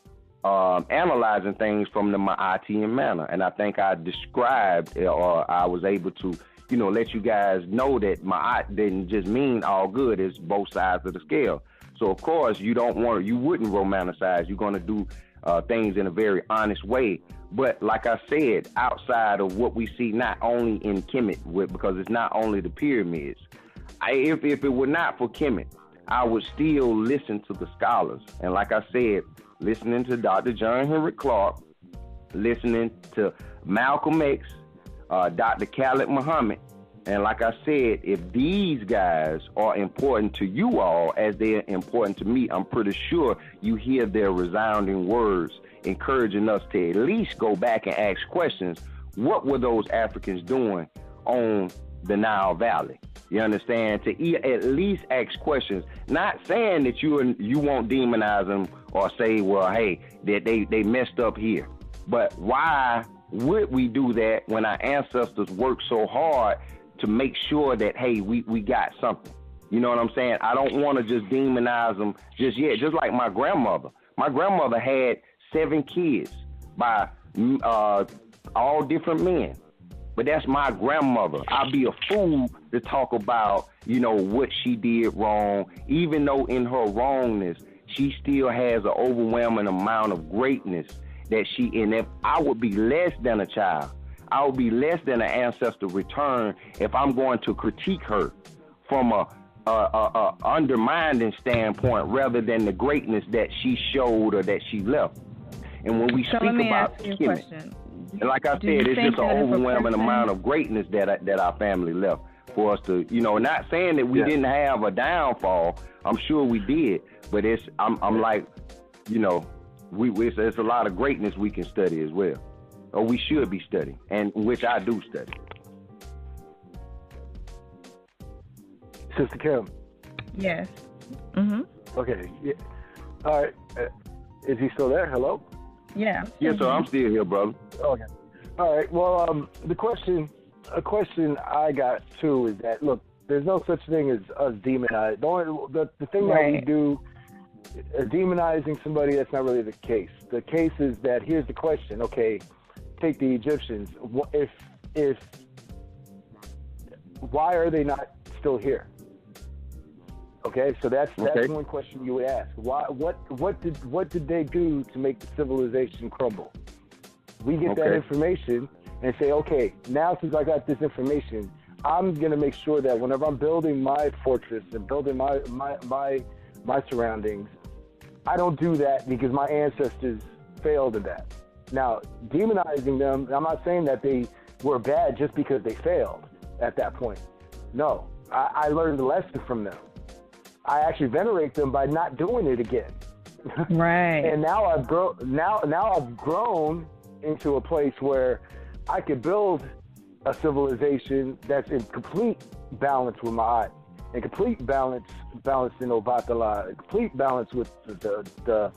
analyzing things from the Ma'atian manner, and I think I described, or I was able to, let you guys know that Ma'at didn't just mean all good. It's both sides of the scale. So of course you wouldn't romanticize. You're going to do things in a very honest way. But like I said, outside of what we see, not only in Kemet, because it's not only the pyramids. If it were not for Kemet, I would still listen to the scholars. And like I said, listening to Dr. John Henrik Clarke, listening to Malcolm X, Dr. Khalid Muhammad. And like I said, if these guys are important to you all as they're important to me, I'm pretty sure you hear their resounding words encouraging us to at least go back and ask questions. What were those Africans doing on the Nile Valley? You understand? To at least ask questions, not saying that you won't demonize them or say, well, hey, that they messed up here. But why would we do that when our ancestors worked so hard to make sure that, hey, we got something? You know what I'm saying? I don't want to just demonize them just yet. Just like my grandmother. My grandmother had 7 kids by all different men. But that's my grandmother. I'd be a fool to talk about, what she did wrong, even though in her wrongness, she still has an overwhelming amount of greatness and if I would be less than a child, I would be less than an ancestor return if I'm going to critique her from a undermining standpoint rather than the greatness that she showed or that she left. And when we speak about Kemet, and like I said, it's just an overwhelming amount of greatness that our family left for us to, not saying that we didn't have a downfall. I'm sure we did, but I'm like, it's a lot of greatness we can study as well, or we should be studying, and which I do study. Sister Kim. Yes. Mm-hmm. Okay. Yeah. All right. Is he still there? Hello? Yeah. Yes, sir. I'm still here, brother. Okay. All right. Well, a question I got too is that, look, there's no such thing as us demonizing. The thing that we do, demonizing somebody, that's not really the case. The case is that, here's the question. Okay, take the Egyptians. Why are they not still here? Okay, so that's one question you would ask. Why? What did they do to make the civilization crumble? We get that information and say, okay, now since I got this information, I'm gonna make sure that whenever I'm building my fortress and building my surroundings, I don't do that because my ancestors failed in that. Now, demonizing them, I'm not saying that they were bad just because they failed at that point. No, I learned the lesson from them. I actually venerate them by not doing it again. Right. And now I've grown into a place where I could build a civilization that's in complete balance with Ma'at, in complete balance in Obatala, in complete balance with the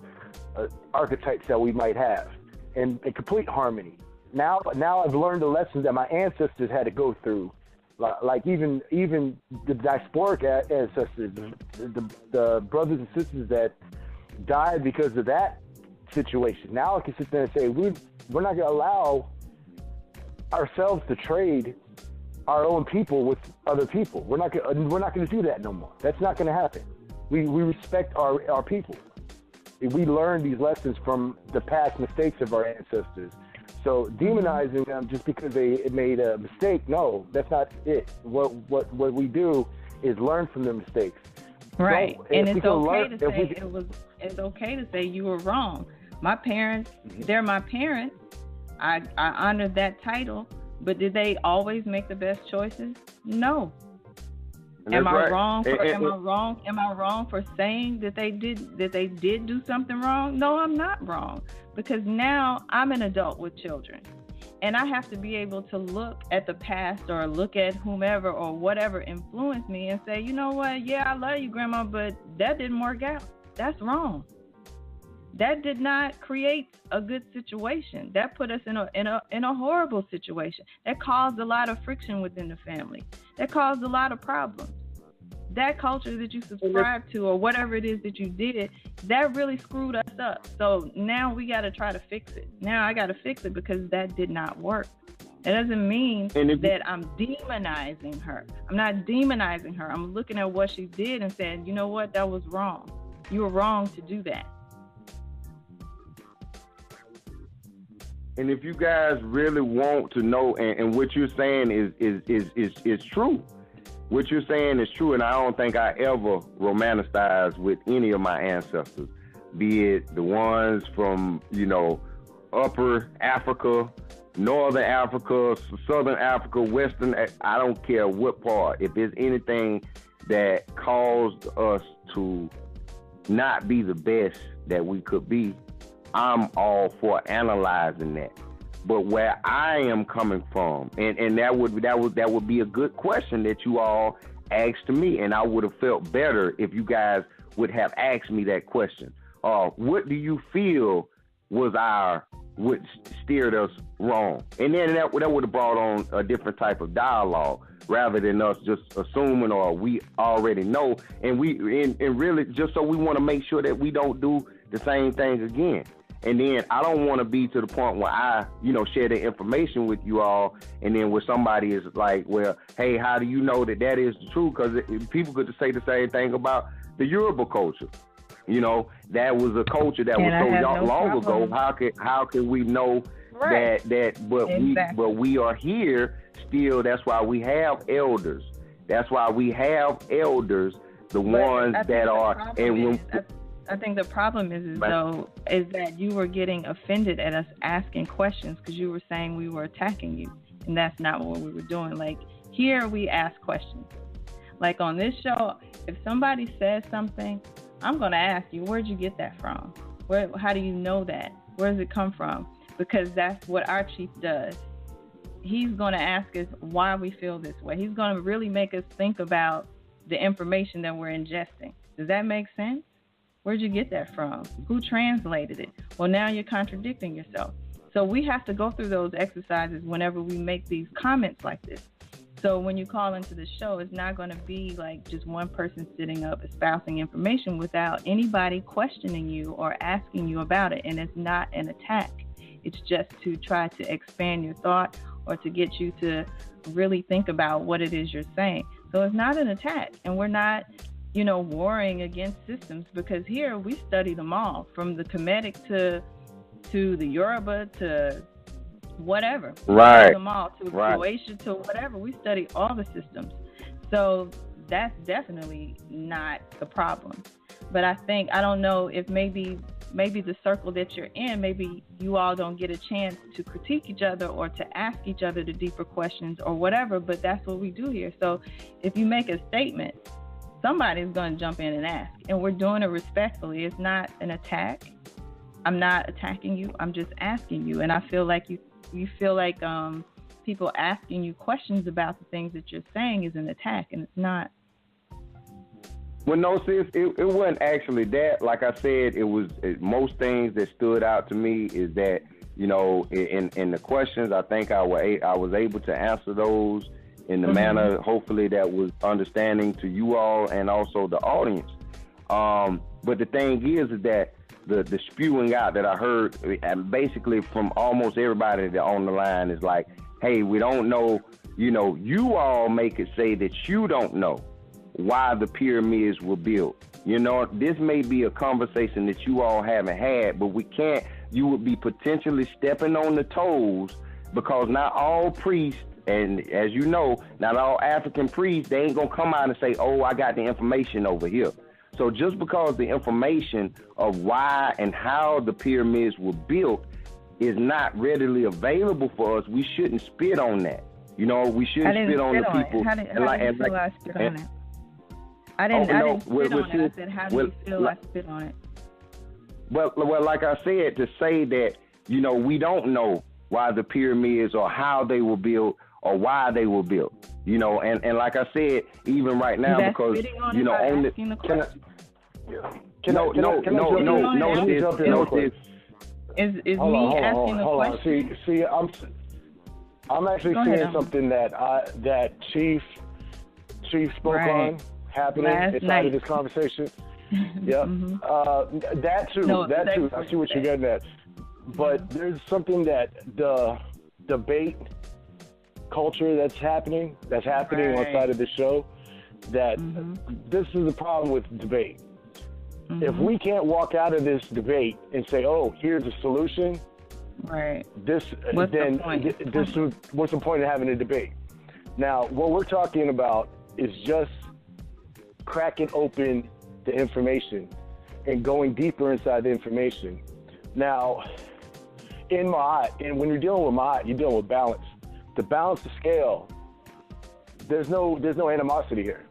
archetypes that we might have, and in complete harmony. Now I've learned the lessons that my ancestors had to go through, like even the diasporic ancestors, the brothers and sisters that died because of that situation. Now I can sit there and say we're not going to allow ourselves to trade our own people with other people. We're not going to do that no more. That's not going to happen. We respect our people. We learn these lessons from the past mistakes of our ancestors. So demonizing them just because they made a mistake, no, that's not it. What we do is learn from their mistakes. Right, and it's okay to say it's okay to say you were wrong. My parents, they're my parents. I honor that title, but did they always make the best choices? No. Am I wrong for saying that they did do something wrong? No, I'm not wrong, because now I'm an adult with children, and I have to be able to look at the past or look at whomever or whatever influenced me and say, you know what? Yeah, I love you, Grandma, but that didn't work out. That's wrong. That did not create a good situation. That put us in a horrible situation. That caused a lot of friction within the family. That caused a lot of problems. That culture that you subscribe to or whatever it is that you did, that really screwed us up. So now we got to try to fix it. Now I got to fix it because that did not work. It doesn't mean that I'm demonizing her. I'm not demonizing her. I'm looking at what she did and saying, you know what, that was wrong. You were wrong to do that. And if you guys really want to know, and what you're saying is true. What you're saying is true, and I don't think I ever romanticized with any of my ancestors, be it the ones from, upper Africa, northern Africa, southern Africa, western, I don't care what part. If there's anything that caused us to not be the best that we could be, I'm all for analyzing that. But where I am coming from, and that would be a good question that you all asked me, and I would have felt better if you guys would have asked me that question. What do you feel was what steered us wrong? And then that would have brought on a different type of dialogue rather than us just assuming or we already know, and really just so we want to make sure that we don't do the same thing again. And then I don't want to be to the point where I, share the information with you all, and then where somebody is like, well, hey, how do you know that is the truth? Because people could say the same thing about the Yoruba culture. That was a culture that was so long ago. How can we know that? But we are here still. That's why we have elders. That's why we have elders, the ones that are. I think the problem is that you were getting offended at us asking questions because you were saying we were attacking you, and that's not what we were doing. Like, here we ask questions. Like on this show, if somebody says something, I'm going to ask you, where'd you get that from? How do you know that? Where does it come from? Because that's what our chief does. He's going to ask us why we feel this way. He's going to really make us think about the information that we're ingesting. Does that make sense? Where'd you get that from? Who translated it? Well, now you're contradicting yourself. So we have to go through those exercises whenever we make these comments like this. So when you call into the show, it's not going to be like just one person sitting up espousing information without anybody questioning you or asking you about it. And it's not an attack. It's just to try to expand your thought or to get you to really think about what it is you're saying. So it's not an attack, and we're not warring against systems, because here we study them all, from the Kemetic to the Yoruba to whatever. Right. We study them all, to Croatia to whatever. We study all the systems. So that's definitely not the problem. But I don't know if maybe maybe the circle that you're in, maybe you all don't get a chance to critique each other or to ask each other the deeper questions or whatever, but that's what we do here. So if you make a statement, somebody's going to jump in and ask, and we're doing it respectfully. It's not an attack. I'm not attacking you. I'm just asking you. And I feel like you feel like people asking you questions about the things that you're saying is an attack, and it's not. Well, no, sis, it wasn't actually that. Like I said, most things that stood out to me is that, you know, in the questions, I think I was able to answer those in the manner, hopefully, that was understanding to you all and also the audience. But the thing is that the spewing out that I heard, basically from almost everybody that on the line, is like, hey, we don't know, you know, you all make it say that you don't know why the pyramids were built. You know, this may be a conversation that you all haven't had, but you would be potentially stepping on the toes, because not all priests, and as you know, not all African priests, they ain't gonna come out and say, oh, I got the information over here. So just because the information of why and how the pyramids were built is not readily available for us, we shouldn't spit on that. You know, we shouldn't spit on the people. How did you feel I spit on it? I didn't spit on it. I said, how do you feel I spit on it? Well, like I said, to say that, you know, we don't know why the pyramids or how they were built or why they were built. You know, and like I said, even right now, because, you know, only... No, Is me asking the question? See, I'm actually seeing something that Chief spoke on happening inside of this conversation. Yeah, that too. I see what you're getting at. But there's something that the debate culture that's happening on side of the show. That this is the problem with debate. If we can't walk out of this debate and say, "Oh, here's a solution," right? What's the point of having a debate? Now, what we're talking about is just cracking open the information and going deeper inside the information. Now, in Ma'at, and when you're dealing with Ma'at, you're dealing with balance. To balance the scale, there's no animosity here.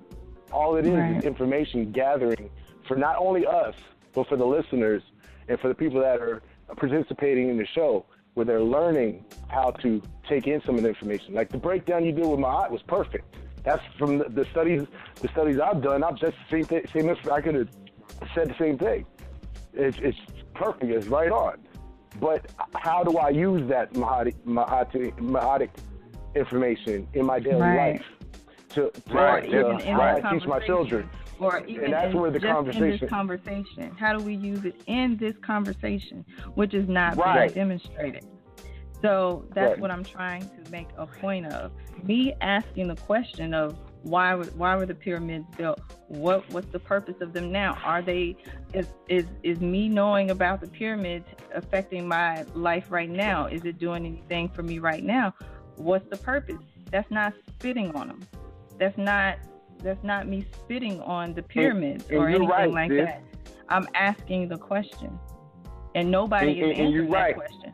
All it is information gathering for not only us, but for the listeners and for the people that are participating in the show, where they're learning how to take in some of the information. Like the breakdown you did with Ma'at was perfect. That's from the studies I've done. I've just seen I could have said the same thing. It's perfect. It's right on. But how do I use that Ma'atic information in my daily life to how I teach my children? Or even in this conversation. How do we use it in this conversation, which is not being demonstrated? So that's what I'm trying to make a point of. Me asking the question of why were the pyramids built? What's the purpose of them now? Is me knowing about the pyramids affecting my life right now? Is it doing anything for me right now? What's the purpose? That's not spitting on them. That's not me spitting on the pyramids or anything like that. I'm asking the question, and nobody is answering that question.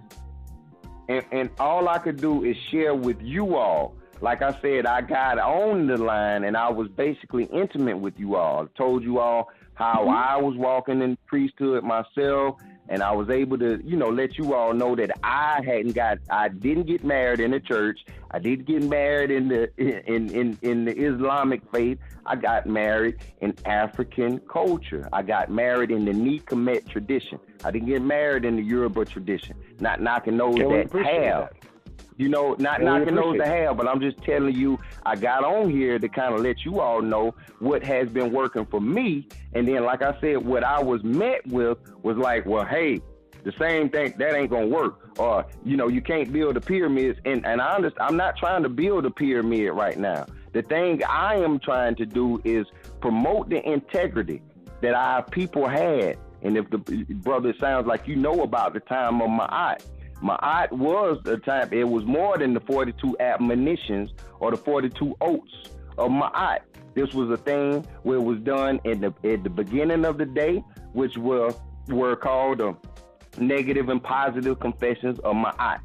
And all I could do is share with you all. Like I said, I got on the line, and I was basically intimate with you all. I told you all how I was walking in priesthood myself, and I was able to, you know, let you all know that I didn't get married in the church. I didn't get married in the Islamic faith. I got married in African culture. I got married in the Nikamet tradition. I didn't get married in the Yoruba tradition. Not knocking those that have. You know, not knocking those that have, but I'm just telling you, I got on here to kind of let you all know what has been working for me. And then, like I said, what I was met with was like, well, hey, the same thing, that ain't going to work. Or, you know, you can't build the pyramids. And I understand, I'm not trying to build a pyramid right now. The thing I am trying to do is promote the integrity that our people had. And if the brother, it sounds like you know about the time of Ma'at. Ma'at was a time, it was more than the 42 admonitions or the 42 oaths of Ma'at. This was a thing where it was done at the beginning of the day, which were word called Negative and Positive Confessions of Ma'at.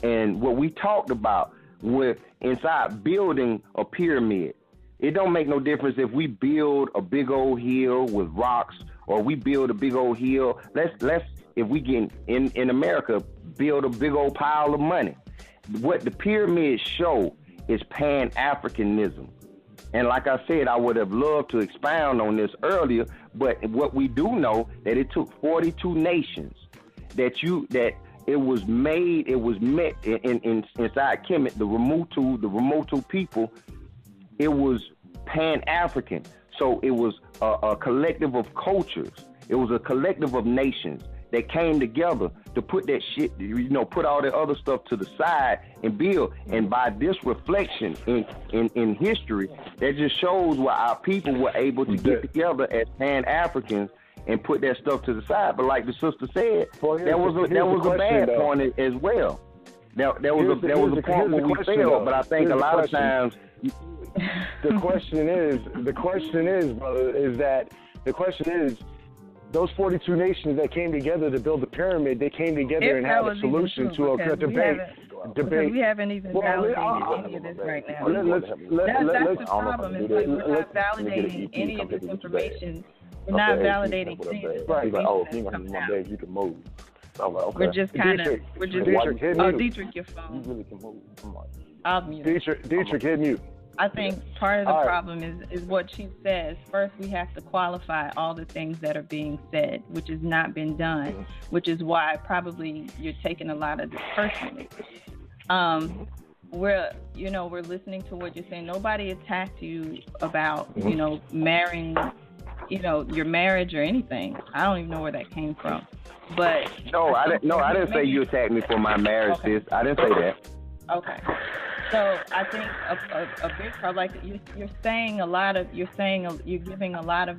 And what we talked about with inside building a pyramid, it don't make no difference if we build a big old hill with rocks or we build a big old hill. Let's if we get in America, build a big old pile of money. What the pyramids show is Pan-Africanism. And like I said, I would have loved to expound on this earlier, but what we do know that it took 42 nations that it was met inside Kemet, the Ramutu people. It was Pan-African. So it was a collective of cultures. It was a collective of nations that came together to put that shit, put all that other stuff to the side and build. And by this reflection in history, that just shows why our people were able to get together as Pan-Africans and put that stuff to the side. But like the sister said, that was a bad point as well. There was a point where we failed, but I think a lot of times. The question is, brother, those 42 nations that came together to build the pyramid, they came together and had a solution to a debate. We haven't even validated any of this right now. That's the problem. Is like we're not validating any of this information. We're not validating things. Right. He's like, oh, if you want to use my bag, you can move. So I'm like, okay. Dietrich, your phone. You really can move. I'm like, I'll mute. Dietrich, hit mute. I think part of the problem is what she says. First, we have to qualify all the things that are being said, which has not been done, which is why probably you're taking a lot of this personally. We're listening to what you're saying. Nobody attacked you about, marrying, your marriage or anything. I don't even know where that came from. But I didn't say you attacked me for my marriage, sis. I didn't say that. Okay. So I think a big part, like you're giving a lot of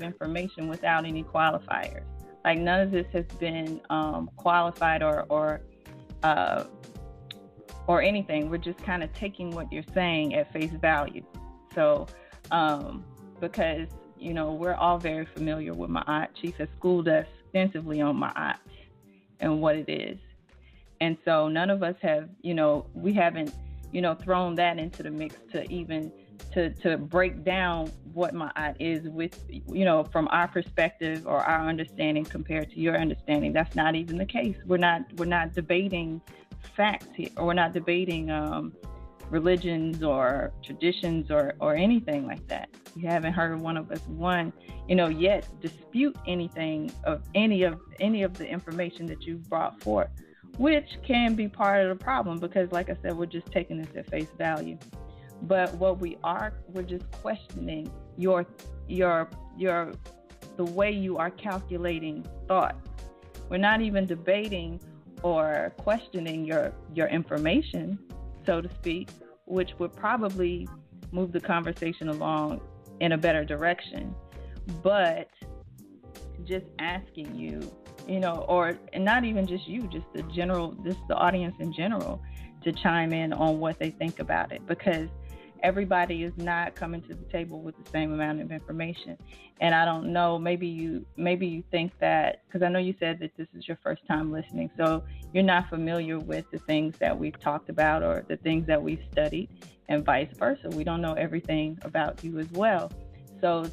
information without any qualifiers. Like none of this has been qualified or anything. We're just kind of taking what you're saying at face value. So because we're all very familiar with Ma'at. Chief has schooled us extensively on Ma'at and what it is, and so none of us have we haven't thrown that into the mix to even to break down what Ma'at is with, from our perspective or our understanding compared to your understanding. That's not even the case. We're not debating facts here, or we're not debating religions or traditions or anything like that. You haven't heard one of us yet dispute anything of any of the information that you've brought forth, which can be part of the problem because, like I said, we're just taking this at face value. But what we're just questioning the way you are calculating thought. We're not even debating or questioning your information, so to speak, which would probably move the conversation along in a better direction. But just asking you, and not even just you, just the audience in general, to chime in on what they think about it, because everybody is not coming to the table with the same amount of information. And I don't know, maybe you think that, because I know you said that this is your first time listening, so you're not familiar with the things that we've talked about or the things that we've studied, and vice versa. We don't know everything about you as well. So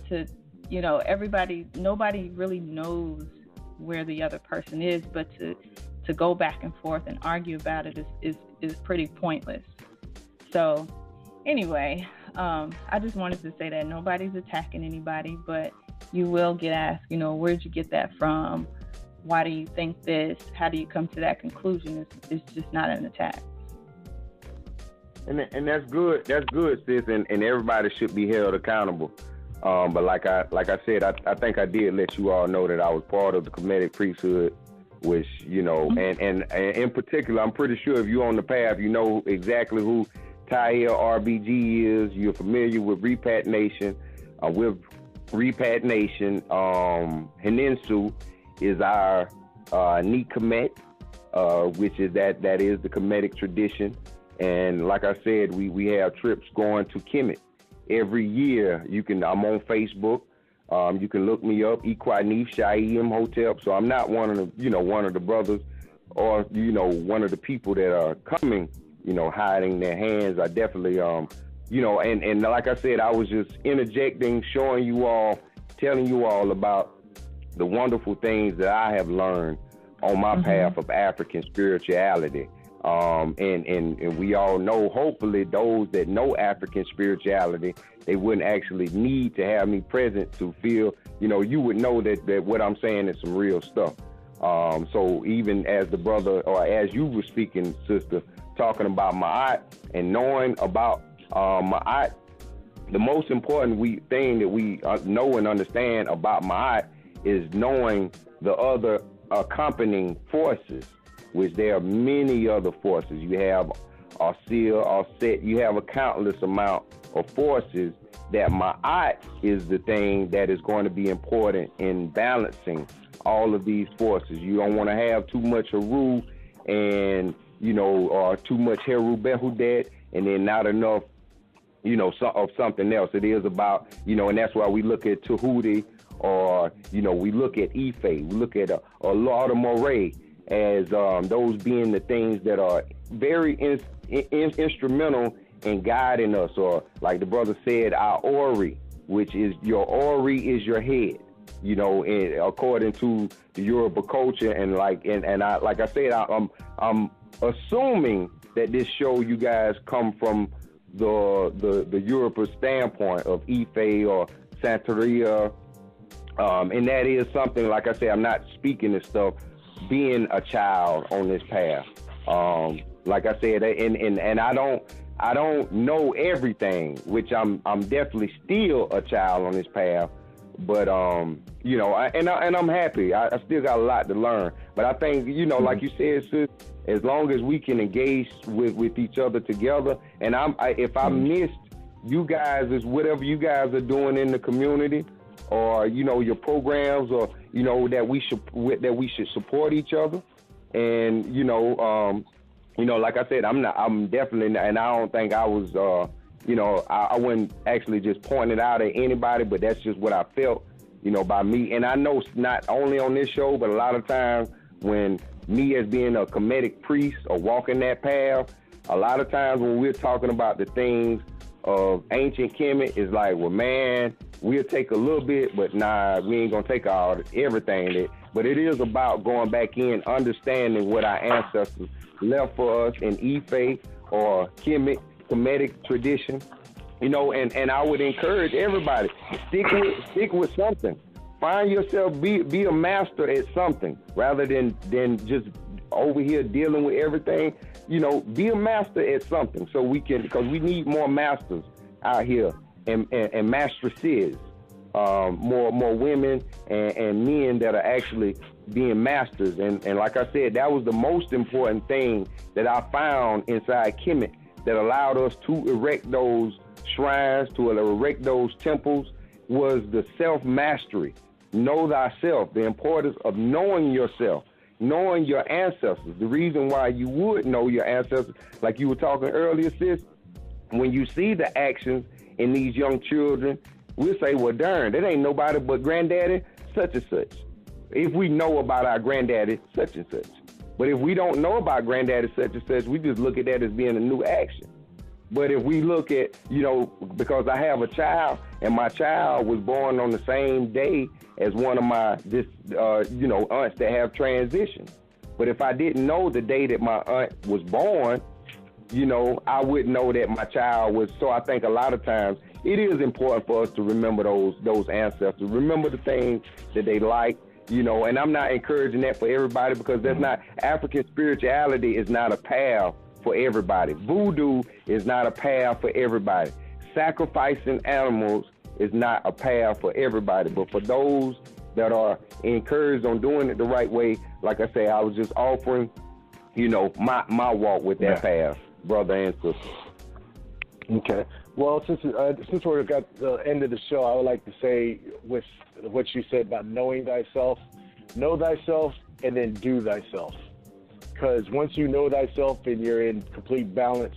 nobody really knows where the other person is, but to go back and forth and argue about it is pretty pointless. So anyway, I just wanted to say that nobody's attacking anybody, but you will get asked, where'd you get that from? Why do you think this? How do you come to that conclusion? It's just not an attack. And that's good. That's good, sis. And everybody should be held accountable. But like I said, I think I did let you all know that I was part of the Kemetic priesthood, which, and in particular, I'm pretty sure if you're on the path, you know exactly who Tahir RBG is. You're familiar with Repat Nation. With Repat Nation, Henensu is our Ni Kemet, which is that is the Kemetic tradition. And like I said, we have trips going to Kemet every year. I'm on Facebook. You can look me up, Equanif Shaim Hotep. So I'm not one of the brothers or, one of the people that are coming, hiding their hands. I definitely, and like I said, I was just interjecting, showing you all, telling you all about the wonderful things that I have learned on my path of African spirituality. And we all know, hopefully, those that know African spirituality, they wouldn't actually need to have me present to feel, you would know that what I'm saying is some real stuff. So even as the brother, or as you were speaking, sister, talking about Ma'at and knowing about Ma'at, the most important thing that we know and understand about Ma'at is knowing the other accompanying forces, which there are many other forces. You have Asil, Aset, you have a countless amount of forces that Ma'at is the thing that is going to be important in balancing all of these forces. You don't want to have too much Haru and, or too much Heru Behudet and then not enough, of something else. It is about, and that's why we look at Tahuti, or, we look at Ife, we look at a lot of Moray as those being the things that are very instrumental in guiding us, or like the brother said, our Ori, which is your Ori is your head, and according to the Yoruba culture, and I, like I said, I'm assuming that this show you guys come from the Yoruba standpoint of Ife or Santeria, and that is something, like I said, I'm not speaking this stuff being a child on this path. Like I said, and I don't know everything, which I'm definitely still a child on this path. But I'm happy. I still got a lot to learn. But I think, like you said, sis, as long as we can engage with each other together, and if I missed you guys, is whatever you guys are doing in the community, or your programs, or that we should support each other, and like I said, I'm definitely, and I don't think I was I wouldn't actually just point it out at anybody, but that's just what I felt by me. And I know not only on this show, but a lot of times when me as being a Kemetic priest or walking that path, a lot of times when we're talking about the things of ancient Kemet, it's like, well, man, we'll take a little bit, but nah, we ain't gonna take everything. But it is about going back in, understanding what our ancestors left for us in Ife or Kemetic tradition, and I would encourage everybody, stick with something. Find yourself, be a master at something, rather than just over here dealing with everything. Be a master at something, so we can, because we need more masters out here and mastresses, more women and men that are actually being masters. And like I said, that was the most important thing that I found inside Kemet that allowed us to erect those shrines, to erect those temples, was the self-mastery. Know thyself, the importance of knowing yourself, knowing your ancestors. The reason why you would know your ancestors, like you were talking earlier, sis, when you see the actions in these young children, we'll say, well, darn, that ain't nobody but granddaddy such and such. If we know about our granddaddy such and such. But if we don't know about granddaddy such and such, we just look at that as being a new action. But if we look at, because I have a child, and my child was born on the same day as one of my, aunts that have transitioned. But if I didn't know the day that my aunt was born, I wouldn't know that my child was. So I think a lot of times it is important for us to remember those ancestors, remember the things that they like, and I'm not encouraging that for everybody, because that's not, African spirituality is not a path for everybody. Voodoo is not a path for everybody. Sacrificing animals is not a path for everybody. But for those that are encouraged on doing it the right way, like I say, I was just offering, my walk with that path, brother and sister. Okay. Well, since we're got the end of the show, I would like to say with what you said about knowing thyself, know thyself, and then do thyself. Because once you know thyself and you're in complete balance,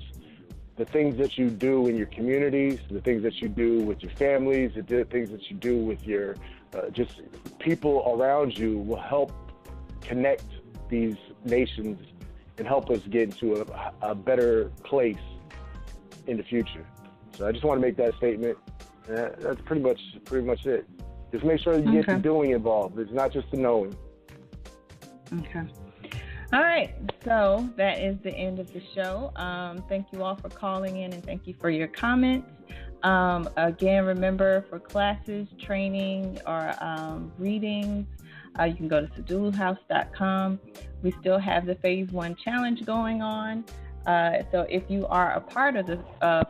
the things that you do in your communities, the things that you do with your families, the things that you do with your just people around you will help connect these nations and help us get into a better place in the future. So I just want to make that statement. That's pretty much it. Just make sure you get the doing involved. It's not just the knowing. Okay. All right. So that is the end of the show. Thank you all for calling in, and thank you for your comments. Again, remember, for classes, training, or readings, you can go to seduluhouse.com. We still have the Phase 1 challenge going on. So if you are a part of the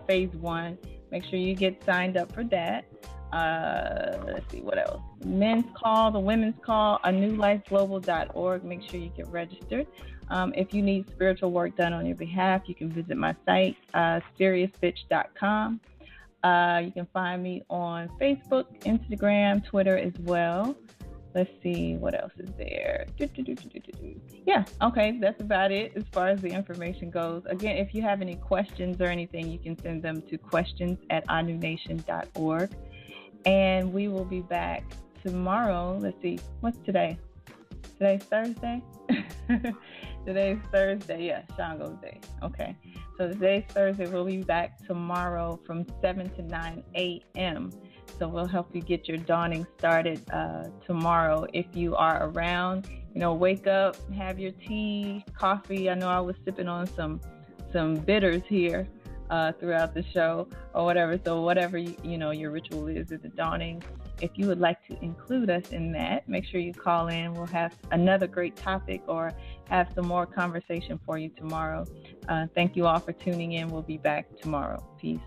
Phase 1, make sure you get signed up for that. Let's see, what else? Men's Call, the Women's Call, anewlifeglobal.org. Make sure you get registered. If you need spiritual work done on your behalf, you can visit my site, seriousfitch.com. You can find me on Facebook, Instagram, Twitter as well. Let's see, what else is there? Yeah, okay, that's about it as far as the information goes. Again, if you have any questions or anything, you can send them to questions@anewnation.org. And we will be back tomorrow. Let's see, what's today? Today's Thursday? Today's Thursday, yeah, Shango's Day. Okay, so today's Thursday. We'll be back tomorrow from 7 to 9 a.m. So we'll help you get your dawning started tomorrow. If you are around, wake up, have your tea, coffee. I know I was sipping on some bitters here throughout the show or whatever. So whatever your ritual is at the dawning, if you would like to include us in that, make sure you call in. We'll have another great topic or have some more conversation for you tomorrow. Thank you all for tuning in. We'll be back tomorrow. Peace.